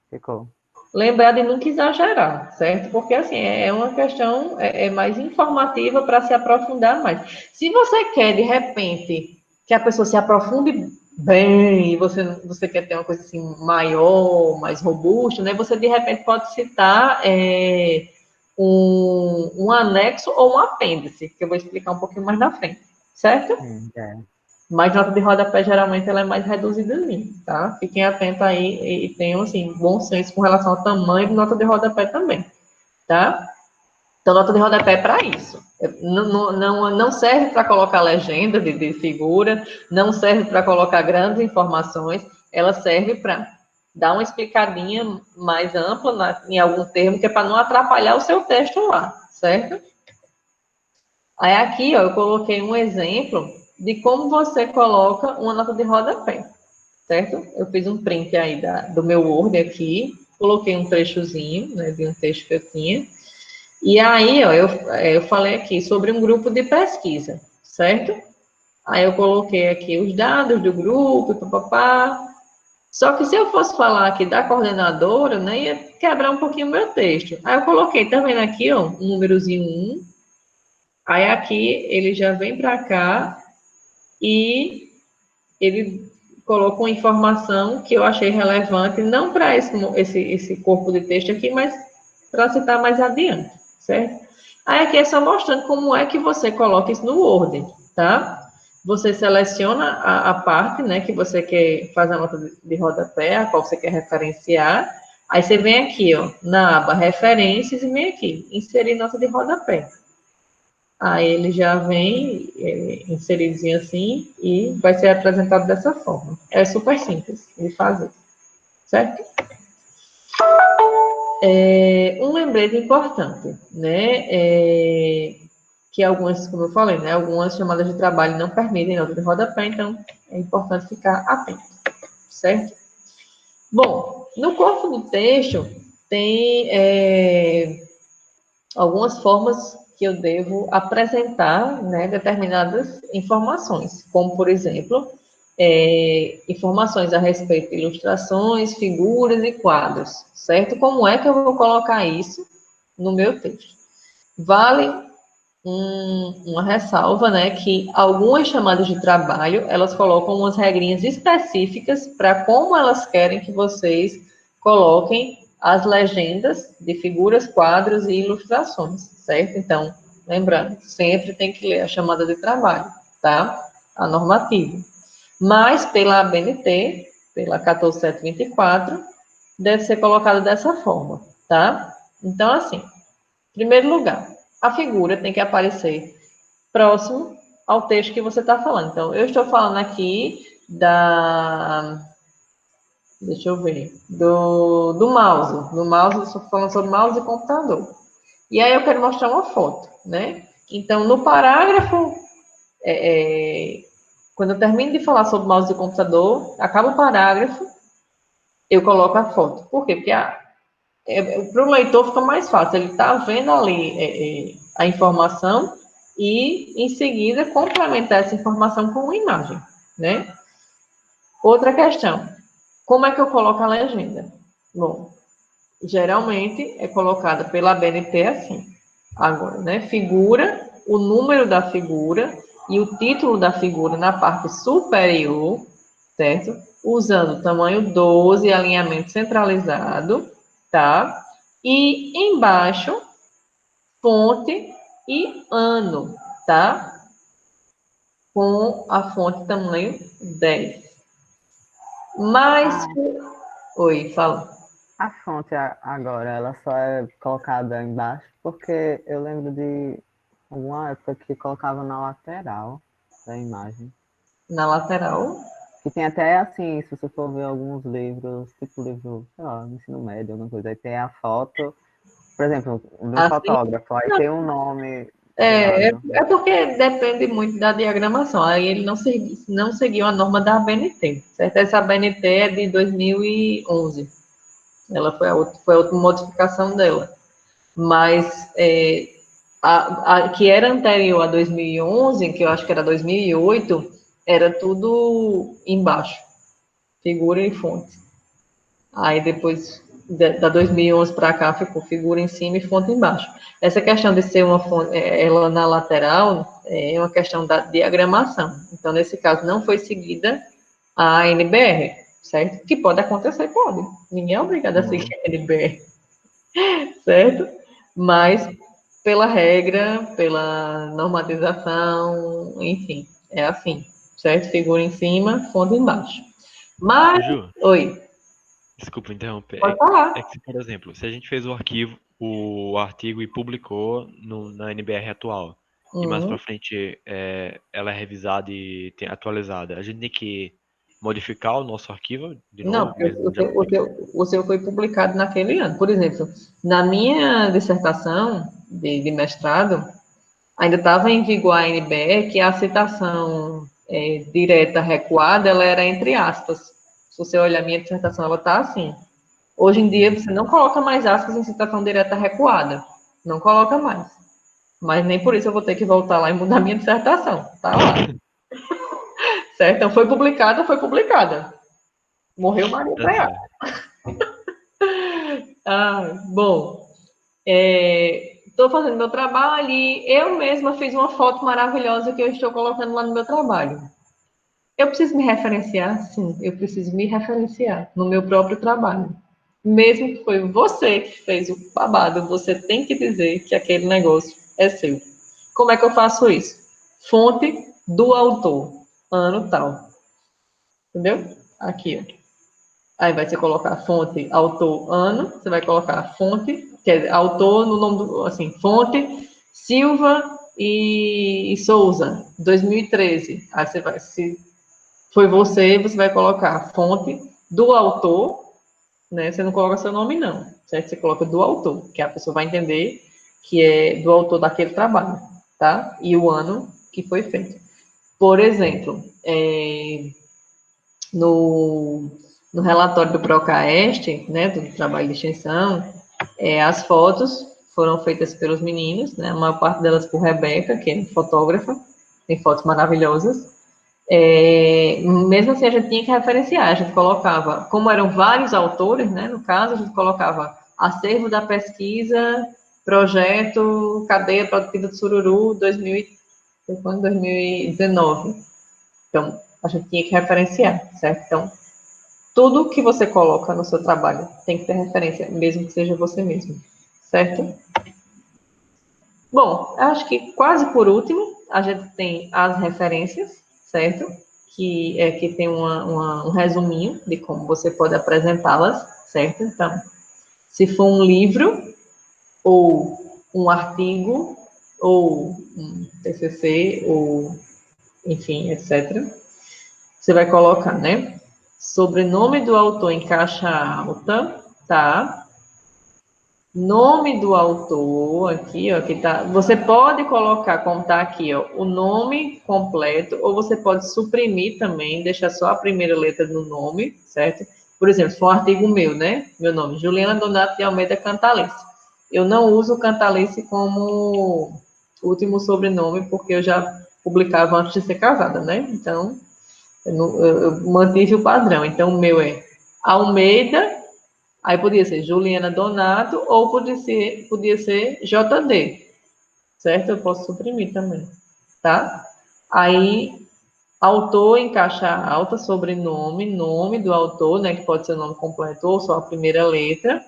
Ficou. Lembrar de nunca exagerar, certo? Porque, assim, é uma questão mais informativa para se aprofundar mais. Se você quer, de repente, que a pessoa se aprofunde bem, e você quer ter uma coisa assim maior, mais robusta, né? Você, de repente, pode citar um anexo ou um apêndice, que eu vou explicar um pouquinho mais na frente, certo? Mas nota de rodapé, geralmente, ela é mais reduzida ali, tá? Fiquem atentos aí e tenham, assim, bom senso com relação ao tamanho de nota de rodapé também, tá? Então, nota de rodapé é para isso. Não serve para colocar legenda de figura, não serve para colocar grandes informações, ela serve para dar uma explicadinha mais ampla em algum termo, que é para não atrapalhar o seu texto lá, certo? Aí aqui, ó, eu coloquei um exemplo de como você coloca uma nota de rodapé, certo? Eu fiz um print aí do meu Word aqui, coloquei um trechozinho, né, de um texto que eu tinha, e aí, ó, eu falei aqui sobre um grupo de pesquisa, certo? Aí eu coloquei aqui os dados do grupo, papapá. Só que se eu fosse falar aqui da coordenadora, né, ia quebrar um pouquinho o meu texto. Aí eu coloquei, tá vendo aqui, ó, um númerozinho 1. Aí aqui ele já vem para cá e ele colocou uma informação que eu achei relevante, não para esse corpo de texto aqui, mas para citar mais adiante, certo? Aí aqui é só mostrando como é que você coloca isso no Word, tá? Você seleciona a parte, né, que você quer fazer a nota de rodapé, a qual você quer referenciar. Aí você vem aqui, ó, na aba referências e vem aqui, inserir nota de rodapé. Aí ele já vem inseridinho assim e vai ser apresentado dessa forma. É super simples de fazer, certo? Um lembrete importante, né? Que algumas, como eu falei, né? Algumas chamadas de trabalho não permitem nota de rodapé, então é importante ficar atento, certo? Bom, no corpo do texto tem algumas formas que eu devo apresentar, né, determinadas informações, como, por exemplo, informações a respeito de ilustrações, figuras e quadros, certo? Como é que eu vou colocar isso no meu texto? Vale uma ressalva, né, que algumas chamadas de trabalho, elas colocam umas regrinhas específicas para como elas querem que vocês coloquem as legendas de figuras, quadros e ilustrações, certo? Então, lembrando, sempre tem que ler a chamada de trabalho, tá? A normativa. Mas pela ABNT, pela 14724, deve ser colocado dessa forma, tá? Então, assim, em primeiro lugar, a figura tem que aparecer próximo ao texto que você está falando. Então, eu estou falando aqui deixa eu ver, do mouse. Do mouse, eu estou falando sobre mouse e computador. E aí eu quero mostrar uma foto, né? Então, no parágrafo, quando eu termino de falar sobre mouse e computador, acaba o parágrafo, eu coloco a foto. Por quê? Porque para o leitor fica mais fácil. Ele está vendo ali a informação e, em seguida, complementar essa informação com uma imagem, né? Outra questão. Como é que eu coloco a legenda? Bom, geralmente é colocada pela ABNT assim. Agora, né? Figura, o número da figura e o título da figura na parte superior, certo? Usando tamanho 12, alinhamento centralizado, tá? E embaixo, fonte e ano, tá? Com a fonte tamanho 10. Mas, oi, fala. A fonte agora, ela só é colocada embaixo, porque eu lembro de alguma época que colocava na lateral da imagem. Na lateral? Que tem até assim, se você for ver alguns livros, tipo livro, sei lá, ensino médio, alguma coisa, aí tem a foto, por exemplo, do Assim? fotógrafo, aí tem um nome do É lado. porque depende muito da diagramação. Aí ele não seguiu a norma da ABNT, certo? Essa ABNT é de 2011. Ela foi a última modificação dela. Mas a que era anterior a 2011, que eu acho que era 2008, era tudo embaixo, figura e fonte. Aí depois, da 2011 para cá, ficou figura em cima e fonte embaixo. Essa questão de ser uma fonte, ela na lateral, é uma questão da diagramação. Então, nesse caso, não foi seguida a NBR, certo? Que pode acontecer, pode. Ninguém é obrigado a seguir a NBR, certo? Mas, pela regra, pela normatização, enfim, é assim, certo? Figura em cima, fundo embaixo. Mas, Ju, oi, desculpa interromper. pode falar. É que, por exemplo, se a gente fez o artigo e publicou na NBR atual, e mais pra frente ela é revisada e atualizada, a gente tem que modificar o nosso arquivo de Não, novo, porque mesmo já publicado? o seu foi publicado naquele ano. Por exemplo, na minha dissertação de mestrado, ainda estava em vigor a NBE, que a citação direta recuada, ela era entre aspas. Se você olhar a minha dissertação, ela está assim. Hoje em dia, você não coloca mais aspas em citação direta recuada. Não coloca mais. Mas nem por isso eu vou ter que voltar lá e mudar minha dissertação. Tá lá. Certo? Então, foi publicada, foi publicada. Morreu Maria Tá Preá. certo. Bom, estou fazendo meu trabalho e eu mesma fiz uma foto maravilhosa que eu estou colocando lá no meu trabalho. Eu preciso me referenciar? Sim, eu preciso me referenciar no meu próprio trabalho. Mesmo que foi você que fez o babado, você tem que dizer que aquele negócio é seu. Como é que eu faço isso? Fonte do autor, ano tal. Entendeu? Aqui, ó. Aí vai você colocar a fonte, autor, ano, você vai colocar a fonte, quer dizer, autor no nome do, assim, fonte, Silva e Souza, 2013. Aí você vai, se foi você, você vai colocar a fonte do autor, né? Você não coloca seu nome, não, certo? Você coloca do autor, que a pessoa vai entender que é do autor daquele trabalho, tá? E o ano que foi feito. Por exemplo, no relatório do Procaeste, né, do trabalho de extensão, as fotos foram feitas pelos meninos, né, a maior parte delas por Rebeca, que é fotógrafa, tem fotos maravilhosas. Mesmo assim, a gente tinha que referenciar, a gente colocava, como eram vários autores, né, no caso, a gente colocava acervo da pesquisa, projeto, cadeia produtiva do Sururu, 2019. Então, a gente tinha que referenciar, certo? Então, tudo que você coloca no seu trabalho tem que ter referência, mesmo que seja você mesmo, certo? Bom, acho que quase por último, a gente tem as referências, certo? que tem um resuminho de como você pode apresentá-las, certo? Então, se for um livro, ou um artigo, ou um TCC, ou, enfim, etc., você vai colocar, né? Sobrenome do autor em caixa alta, tá? Nome do autor, aqui, ó, que tá. Você pode colocar, como tá aqui, ó, o nome completo, ou você pode suprimir também, deixar só a primeira letra do nome, certo? Por exemplo, se for um artigo meu, né? Meu nome, Juliana Donato de Almeida Cantalice. Eu não uso Cantalice como último sobrenome, porque eu já publicava antes de ser casada, né? Então, eu mantive o padrão. Então, o meu é Almeida. Aí podia ser Juliana Donato ou podia ser JD, certo? Eu posso suprimir também, tá? Aí, autor em caixa alta, sobrenome, nome do autor, né? Que pode ser o nome completo ou só a primeira letra.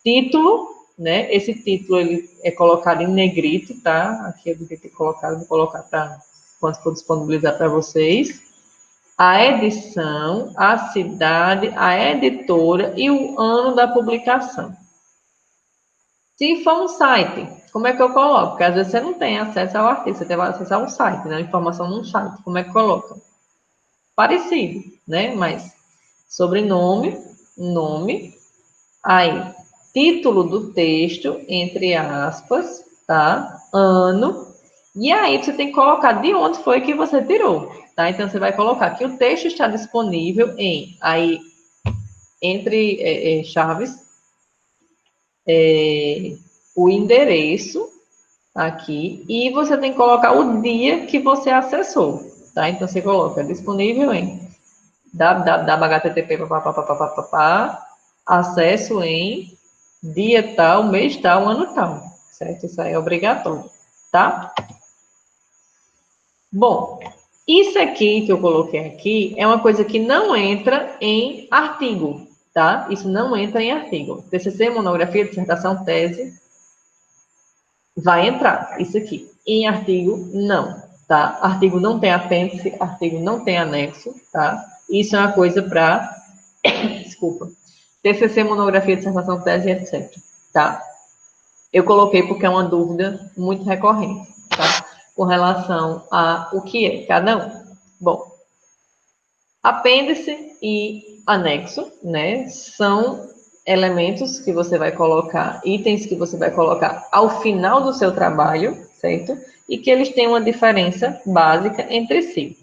Título, né? Esse título, ele é colocado em negrito, tá? Aqui eu devia ter colocado, vou colocar para quando for disponibilizar para vocês. A edição, a cidade, a editora e o ano da publicação. Se for um site, como é que eu coloco? Porque às vezes você não tem acesso ao artigo, você tem acesso a um site, né? Informação num site. Como é que coloca? Parecido, né? Mas sobrenome, nome, aí título do texto, entre aspas, tá? Ano. E aí você tem que colocar de onde foi que você tirou, tá? Então você vai colocar que o texto está disponível aí entre chaves, o endereço aqui e você tem que colocar o dia que você acessou, tá? Então você coloca disponível em www.http acesso em dia tal, mês tal, ano tal, certo? Isso aí é obrigatório, tá? Bom, isso aqui que eu coloquei aqui é uma coisa que não entra em artigo, tá? Isso não entra em artigo. TCC, monografia, dissertação, tese, vai entrar isso aqui. Em artigo, não, tá? Artigo não tem apêndice, artigo não tem anexo, tá? Isso é uma coisa para, desculpa, TCC, monografia, dissertação, tese, etc, tá? Eu coloquei porque é uma dúvida muito recorrente, tá? Com relação a o que é cada um. Bom, apêndice e anexo, né, são elementos que você vai colocar, itens que você vai colocar ao final do seu trabalho, certo? E que eles têm uma diferença básica entre si.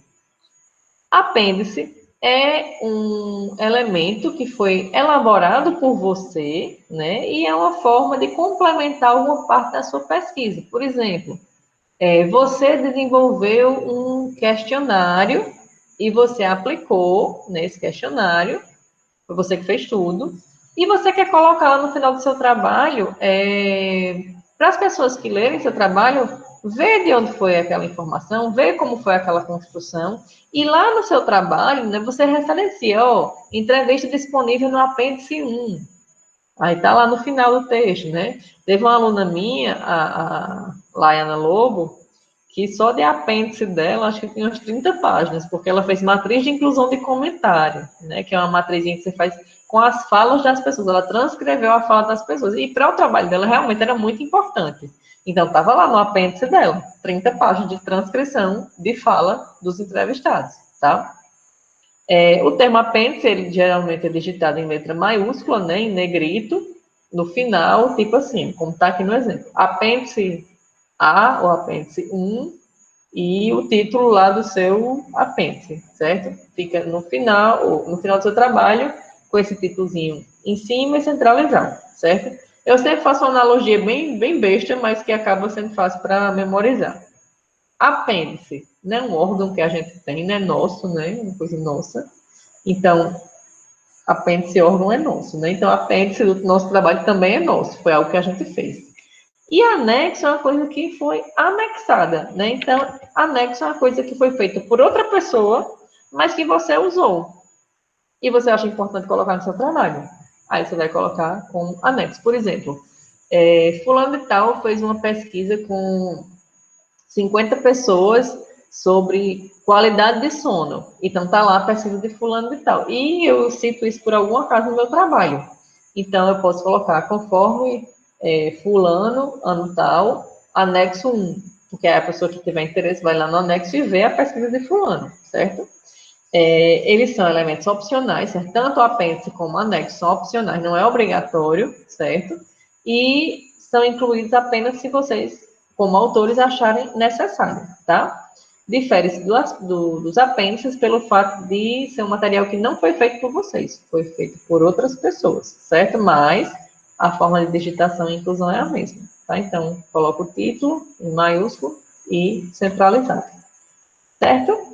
Apêndice é um elemento que foi elaborado por você, né? E é uma forma de complementar alguma parte da sua pesquisa. Por exemplo, você desenvolveu um questionário e você aplicou nesse questionário, foi você que fez tudo, e você quer colocar lá no final do seu trabalho, para as pessoas que lerem seu trabalho, ver de onde foi aquela informação, ver como foi aquela construção, e lá no seu trabalho, né, você referencia, entrevista disponível no apêndice 1. Aí tá lá no final do texto, né? Teve uma aluna minha, a Laiana Lobo, que só de apêndice dela, acho que tem umas 30 páginas, porque ela fez matriz de inclusão de comentário, né? Que é uma matrizinha que você faz com as falas das pessoas. Ela transcreveu a fala das pessoas. E para o trabalho dela, realmente era muito importante. Então, estava lá no apêndice dela, 30 páginas de transcrição de fala dos entrevistados, tá? O termo apêndice, ele geralmente é digitado em letra maiúscula, né, em negrito, no final, tipo assim, como está aqui no exemplo. Apêndice A, ou apêndice 1, e o título lá do seu apêndice, certo? Fica no final do seu trabalho, com esse títulozinho em cima e centralizado, certo? Eu sempre faço uma analogia bem, bem besta, mas que acaba sendo fácil para memorizar. Apêndice não é um órgão que a gente tem, não é nosso, né? Uma coisa nossa. Então, apêndice órgão é nosso, né? Então, apêndice do nosso trabalho também é nosso, foi algo que a gente fez. E anexo é uma coisa que foi anexada, né? Então, anexo é uma coisa que foi feita por outra pessoa, mas que você usou. E você acha importante colocar no seu trabalho. Aí você vai colocar como anexo. Por exemplo, fulano de tal fez uma pesquisa com 50 pessoas sobre qualidade de sono. Então, tá lá a pesquisa de fulano de tal. E eu cito isso por algum acaso no meu trabalho. Então, eu posso colocar conforme fulano, ano tal, anexo 1. Porque a pessoa que tiver interesse vai lá no anexo e vê a pesquisa de fulano, certo? Eles são elementos opcionais, certo? Tanto o apêndice como o anexo são opcionais, não é obrigatório, certo? E são incluídos apenas se vocês, como autores, acharem necessário, tá? Difere-se dos apêndices pelo fato de ser um material que não foi feito por vocês, foi feito por outras pessoas, certo? Mas a forma de digitação e inclusão é a mesma, tá? Então, coloca o título em maiúsculo e centralizado, certo?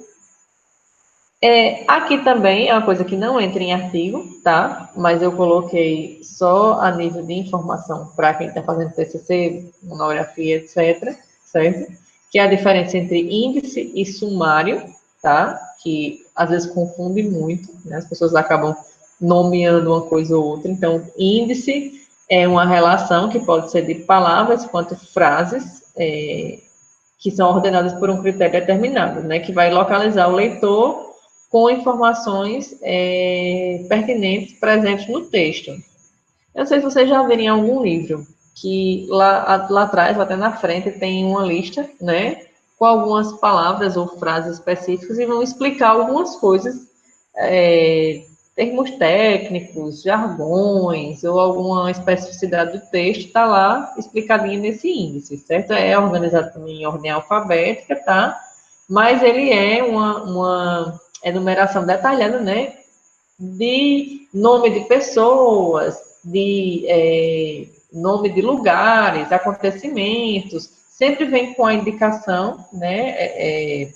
Aqui também é uma coisa que não entra em artigo, tá? Mas eu coloquei só a nível de informação para quem está fazendo TCC, monografia, etc., certo? Que é a diferença entre índice e sumário, tá? Que às vezes confunde muito, né? As pessoas acabam nomeando uma coisa ou outra. Então, índice é uma relação que pode ser de palavras quanto frases, que são ordenadas por um critério determinado, né? Que vai localizar o leitor com informações pertinentes presentes no texto. Eu não sei se vocês já viram em algum livro, que lá atrás, até na frente, tem uma lista, né, com algumas palavras ou frases específicas e vão explicar algumas coisas, termos técnicos, jargões ou alguma especificidade do texto, está lá explicadinho nesse índice, certo? É organizado também em ordem alfabética, tá? Mas ele é uma enumeração detalhada, né, de nome de pessoas, de nome de lugares, acontecimentos, sempre vem com a indicação, né,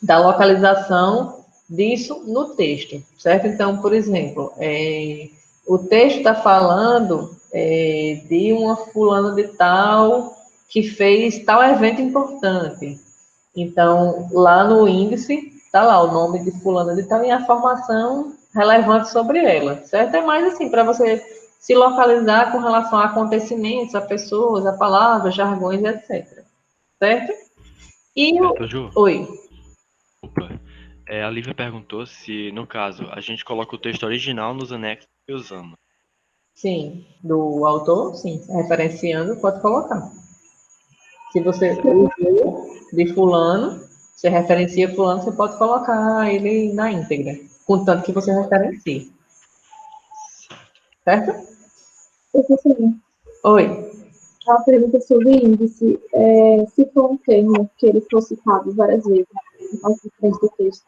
da localização disso no texto, certo? Então, por exemplo, o texto está falando de uma fulana de tal que fez tal evento importante. Então, lá no índice, está lá o nome de fulana de tal e a informação relevante sobre ela, certo? É mais assim, para você se localizar com relação a acontecimentos, a pessoas, a palavras, jargões, etc. Certo? E o... Ju, Oi. Opa. A Lívia perguntou se, no caso, a gente coloca o texto original nos anexos que usamos. Sim, do autor, sim, referenciando, pode colocar. Se você usou de fulano, você referencia fulano, você pode colocar ele na íntegra, contanto que você referencie. Certo? Professor, Oi. a pergunta sobre índice, se for um termo que ele for citado várias vezes, mais de frente do texto,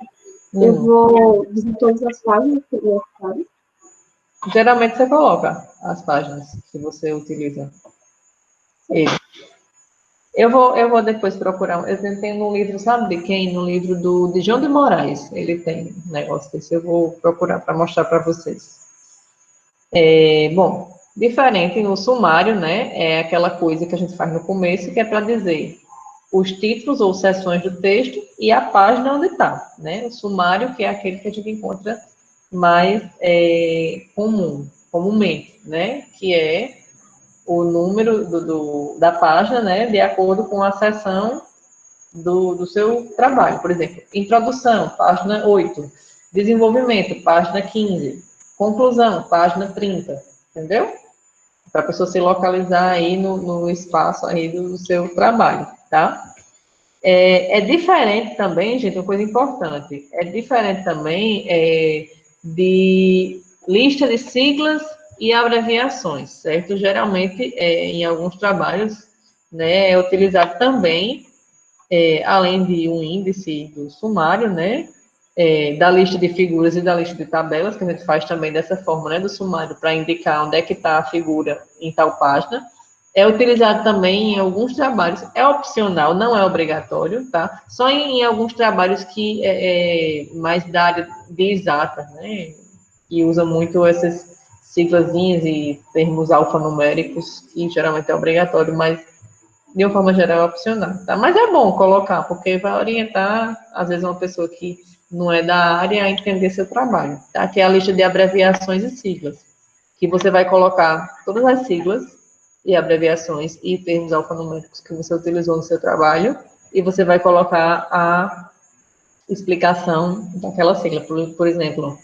eu vou dizer todas as páginas que ele é citado? Geralmente você coloca as páginas que você utiliza. Ele. Eu vou depois procurar. Eu tenho no livro, sabe de quem? No livro de João de Moraes. Ele tem um negócio desse. Eu vou procurar para mostrar para vocês. Bom, diferente no sumário, né? É aquela coisa que a gente faz no começo, que é para dizer os títulos ou seções do texto e a página onde está, né? O sumário, que é aquele que a gente encontra mais comumente, né? Que é o número da página, né? De acordo com a seção do seu trabalho. Por exemplo, introdução, página 8. Desenvolvimento, página 15. Conclusão, página 30. Entendeu? Para a pessoa se localizar aí no espaço aí do seu trabalho, tá? É diferente também, gente, uma coisa importante, é diferente também de lista de siglas e abreviações, certo? Geralmente, em alguns trabalhos, né, é utilizado também, além de um índice do sumário, né, da lista de figuras e da lista de tabelas, que a gente faz também dessa forma, né, do sumário, para indicar onde é que está a figura em tal página. É utilizado também em alguns trabalhos, é opcional, não é obrigatório, tá? Só em alguns trabalhos que mais da área de exata, né? Que usa muito essas siglazinhas e termos alfanuméricos, que geralmente é obrigatório, mas de uma forma geral é opcional, tá? Mas é bom colocar, porque vai orientar, às vezes, uma pessoa que não é da área a entender seu trabalho, tá? Aqui é a lista de abreviações e siglas, que você vai colocar todas as siglas e abreviações e termos alfanuméricos que você utilizou no seu trabalho, e você vai colocar a explicação daquela sigla. Por exemplo,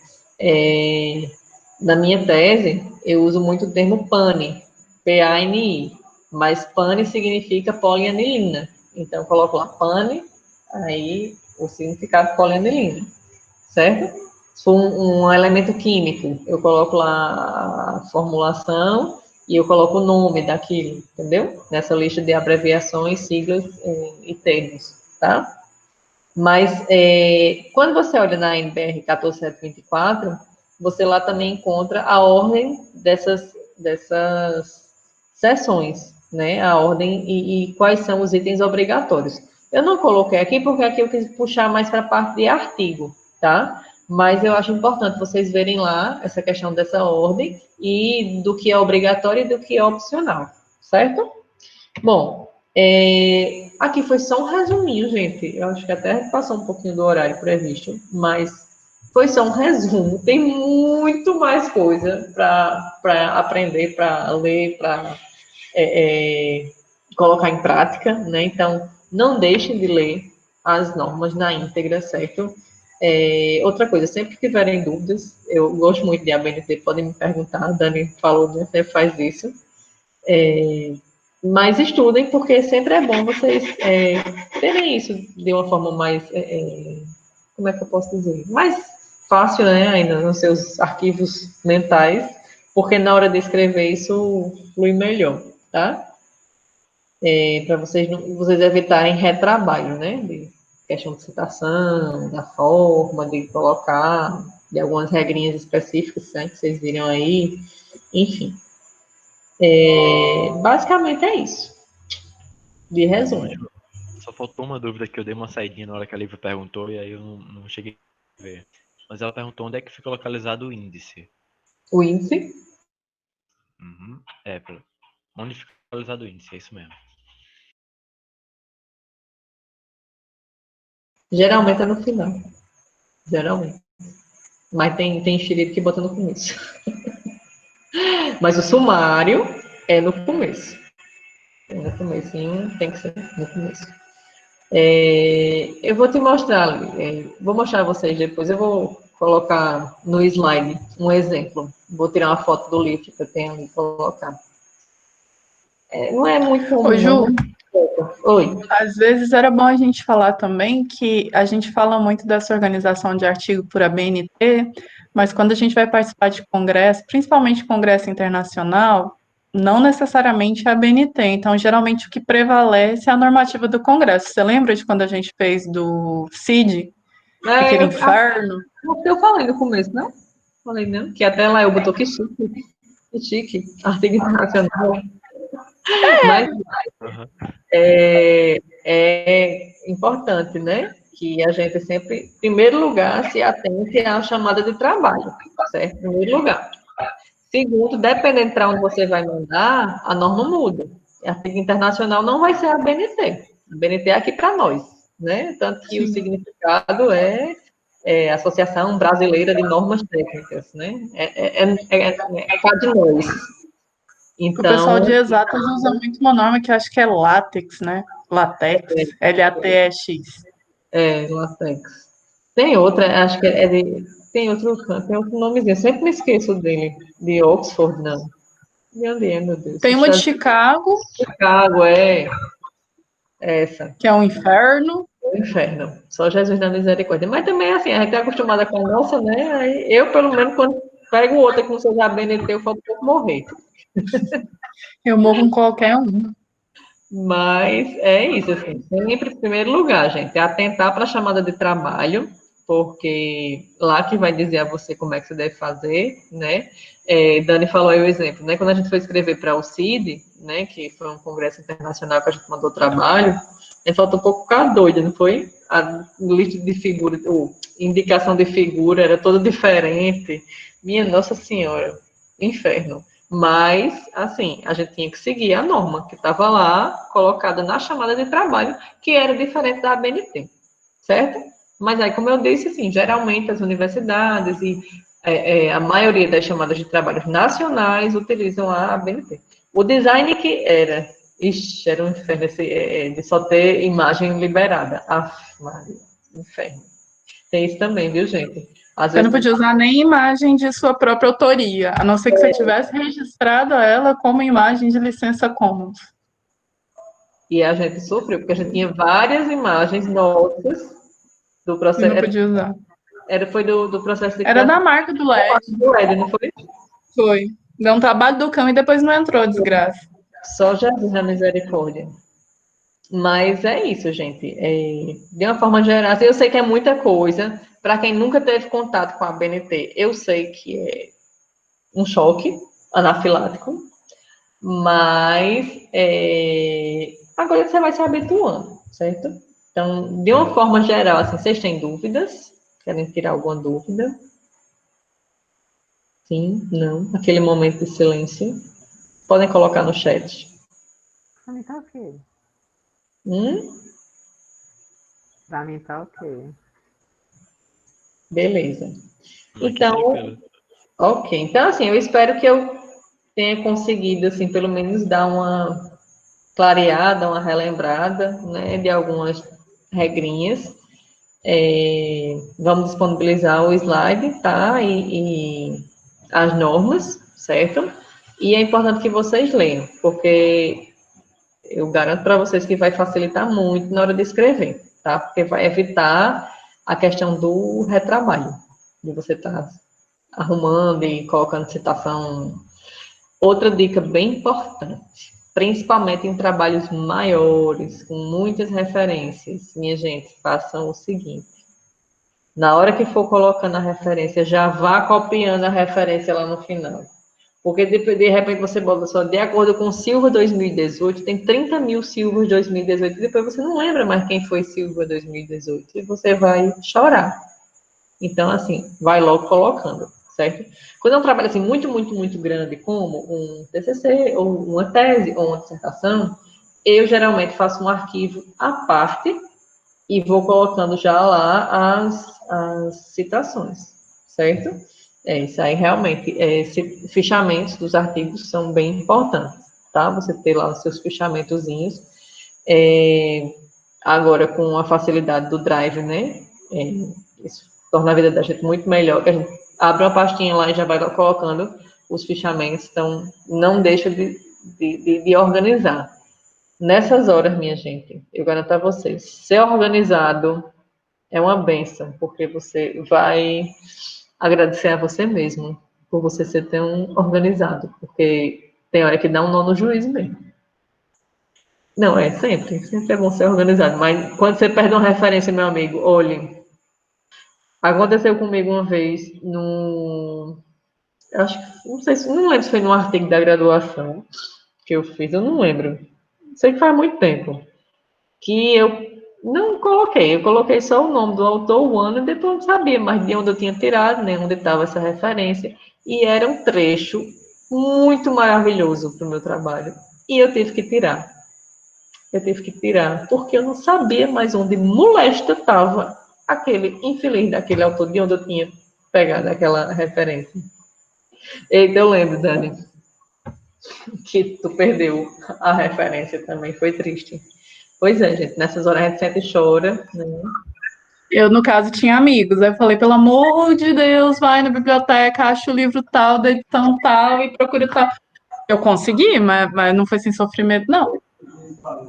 na minha tese, eu uso muito o termo PANI, P-A-N-I, mas PANI significa polianilina. Então, eu coloco lá PANI, aí o significado polianilina, certo? Se for um elemento químico, eu coloco lá a formulação e eu coloco o nome daquilo, entendeu? Nessa lista de abreviações, siglas e termos, tá? Mas quando você olha na NBR 14724, você lá também encontra a ordem dessas seções, né? A ordem e quais são os itens obrigatórios. Eu não coloquei aqui porque aqui eu quis puxar mais para a parte de artigo, tá? Mas eu acho importante vocês verem lá essa questão dessa ordem e do que é obrigatório e do que é opcional, certo? Bom, aqui foi só um resuminho, gente. Eu acho que até passou um pouquinho do horário previsto, mas foi só um resumo. Tem muito mais coisa para aprender, para ler, para colocar em prática, né? Então, não deixem de ler as normas na íntegra, certo? Outra coisa, sempre que tiverem dúvidas, eu gosto muito de ABNT, podem me perguntar, a Dani falou, né, você faz isso. Mas estudem, porque sempre é bom vocês terem isso de uma forma mais, como é que eu posso dizer? Mais fácil, né, ainda nos seus arquivos mentais, porque na hora de escrever isso flui melhor, tá? Para vocês evitarem retrabalho, né? De questão de citação, da forma, de colocar, de algumas regrinhas específicas, né, que vocês viram aí, enfim. Basicamente é isso. De resumo. Só faltou uma dúvida que eu dei uma saidinha na hora que a Lívia perguntou e aí eu não cheguei a ver. Mas ela perguntou onde é que fica localizado o índice. O índice? Uhum. Onde fica localizado o índice, é isso mesmo. Geralmente é no final. Geralmente. Mas tem xerife que bota no começo. Mas o sumário é no começo. No comecinho, tem que ser no começo. Eu vou te mostrar, vou mostrar a vocês depois, eu vou colocar no slide um exemplo. Vou tirar uma foto do livro que eu tenho ali e colocar. Não é muito comum. Ô, Ju, Oi. às vezes era bom a gente falar também que a gente fala muito dessa organização de artigo por ABNT, mas quando a gente vai participar de congresso, principalmente congresso internacional, não necessariamente é a ABNT. Então, geralmente, o que prevalece é a normativa do congresso. Você lembra de quando a gente fez do CID, aquele inferno? Eu falei no começo, não? Falei, não? Que até lá eu botou que chique. Que chique. Artigo internacional. Mas é importante, né? Que a gente sempre, em primeiro lugar, se atente à chamada de trabalho, certo? Em primeiro lugar. Segundo, dependendo para onde você vai mandar, a norma muda. A artigo internacional não vai ser a BNT. A BNT é aqui para nós, né? Tanto que o significado é Associação Brasileira de Normas Técnicas, né? Cá de nós. Então, o pessoal de exatas usa muito uma norma que eu acho que é látex, né? Latex, LATEX. Latex. Tem outra, acho que tem outro nomezinho, eu sempre me esqueço dele, de Oxford, não. De onde é, meu Deus? Tem uma de Chicago. Chicago, essa. Que é um inferno. O inferno. Só Jesus da misericórdia. Mas também, assim, a gente é acostumada com a nossa, né? Aí eu, pelo menos, quando pego outra que não seja a BNT, eu falo que eu morrer. Eu morro com qualquer um. Mas é isso, assim, sempre em primeiro lugar, gente, é atentar para a chamada de trabalho, porque lá que vai dizer a você como é que você deve fazer, né? Dani falou aí o exemplo, né? Quando a gente foi escrever para o CID, né, que foi um congresso internacional que a gente mandou trabalho, a gente faltou um pouco ficar doida, não foi? A lista de figura, ou indicação de figura era toda diferente. Minha Nossa Senhora, inferno. Mas, assim, a gente tinha que seguir a norma que estava lá, colocada na chamada de trabalho, que era diferente da ABNT, certo? Mas aí, como eu disse, assim, geralmente as universidades e a maioria das chamadas de trabalhos nacionais utilizam a ABNT. O design que era Ixi, era um inferno de só ter imagem liberada. Maria, inferno. Tem isso também, viu, gente? Às Você não vezes podia usar nem imagem de sua própria autoria, a não ser que você tivesse registrado ela como imagem de licença Commons. E a gente sofreu, porque a gente tinha várias imagens nossas do E não processo. podia usar. Foi do processo de Era criação da marca do LED. do LED, não foi? Foi. Deu um trabalho do cão e depois não entrou, desgraça. Só Jesus na misericórdia. Mas é isso, gente. De uma forma geral, assim, eu sei que é muita coisa. Para quem nunca teve contato com a BNT, eu sei que é um choque anafilático, mas agora você vai se habituando, certo? Então, de uma forma geral, assim, vocês têm dúvidas? Querem tirar alguma dúvida? Sim, não. Aquele momento de silêncio. Podem colocar no chat. Pra mim tá ok. Hum? Pra mim tá ok. Beleza. Aqui Então, tranquilo. ok. Então, assim, eu espero que eu tenha conseguido, assim, pelo menos dar uma clareada, uma relembrada, né, de algumas regrinhas. Vamos disponibilizar o slide, tá? E as normas, certo? E é importante que vocês leiam, porque eu garanto para vocês que vai facilitar muito na hora de escrever, tá? Porque vai evitar a questão do retrabalho, de você estar arrumando e colocando citação. Outra dica bem importante, principalmente em trabalhos maiores, com muitas referências, minha gente, façam o seguinte: na hora que for colocando a referência, já vá copiando a referência lá no final. Porque de repente você bota só de acordo com Silva 2018, tem 30 mil Silvas 2018, e depois você não lembra mais quem foi Silva 2018, e você vai chorar. Então, assim, vai logo colocando, certo? Quando é um trabalho assim, muito, muito, muito grande, como um TCC, ou uma tese, ou uma dissertação, eu geralmente faço um arquivo à parte e vou colocando já lá as citações, certo? Isso aí realmente, fichamentos dos artigos são bem importantes, tá? Você ter lá os seus fichamentozinhos. Agora, com a facilidade do Drive, né? Isso torna a vida da gente muito melhor, que a gente abre uma pastinha lá e já vai colocando os fichamentos, então não deixa de organizar. Nessas horas, minha gente, eu garanto a vocês, ser organizado é uma benção, porque você vai agradecer a você mesmo por você ser tão organizado, porque tem hora que dá um nó no juízo mesmo. Não, sempre é bom ser organizado, mas quando você perde uma referência, meu amigo, olhe, aconteceu comigo uma vez acho que, não sei se, não lembro se foi num artigo da graduação que eu fiz, eu não lembro. Sei que faz muito tempo. Que eu não coloquei, eu coloquei só o nome do autor, o ano, e depois eu não sabia mais de onde eu tinha tirado, nem onde estava essa referência. E era um trecho muito maravilhoso para o meu trabalho. E eu tive que tirar. Eu tive que tirar, porque eu não sabia mais onde molesta estava aquele infeliz daquele autor, de onde eu tinha pegado aquela referência. Eita, eu lembro, Dani, que tu perdeu a referência também, foi triste. Pois é, gente, nessas horas a gente sempre chora, né? Eu, no caso, tinha amigos. Aí eu falei, pelo amor de Deus, vai na biblioteca, acha o livro tal, da edição tal e procura tal. Eu consegui, mas não foi sem sofrimento, não.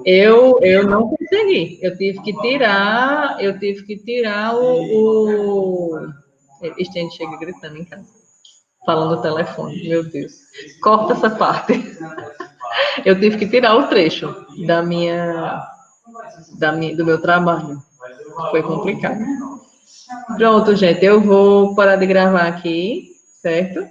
Eu não consegui. Eu tive que tirar o... Estende chega gritando em casa, falando no telefone, meu Deus. Corta essa parte. Eu tive que tirar o trecho do meu trabalho. Foi complicado. Pronto, gente, eu vou parar de gravar aqui, certo?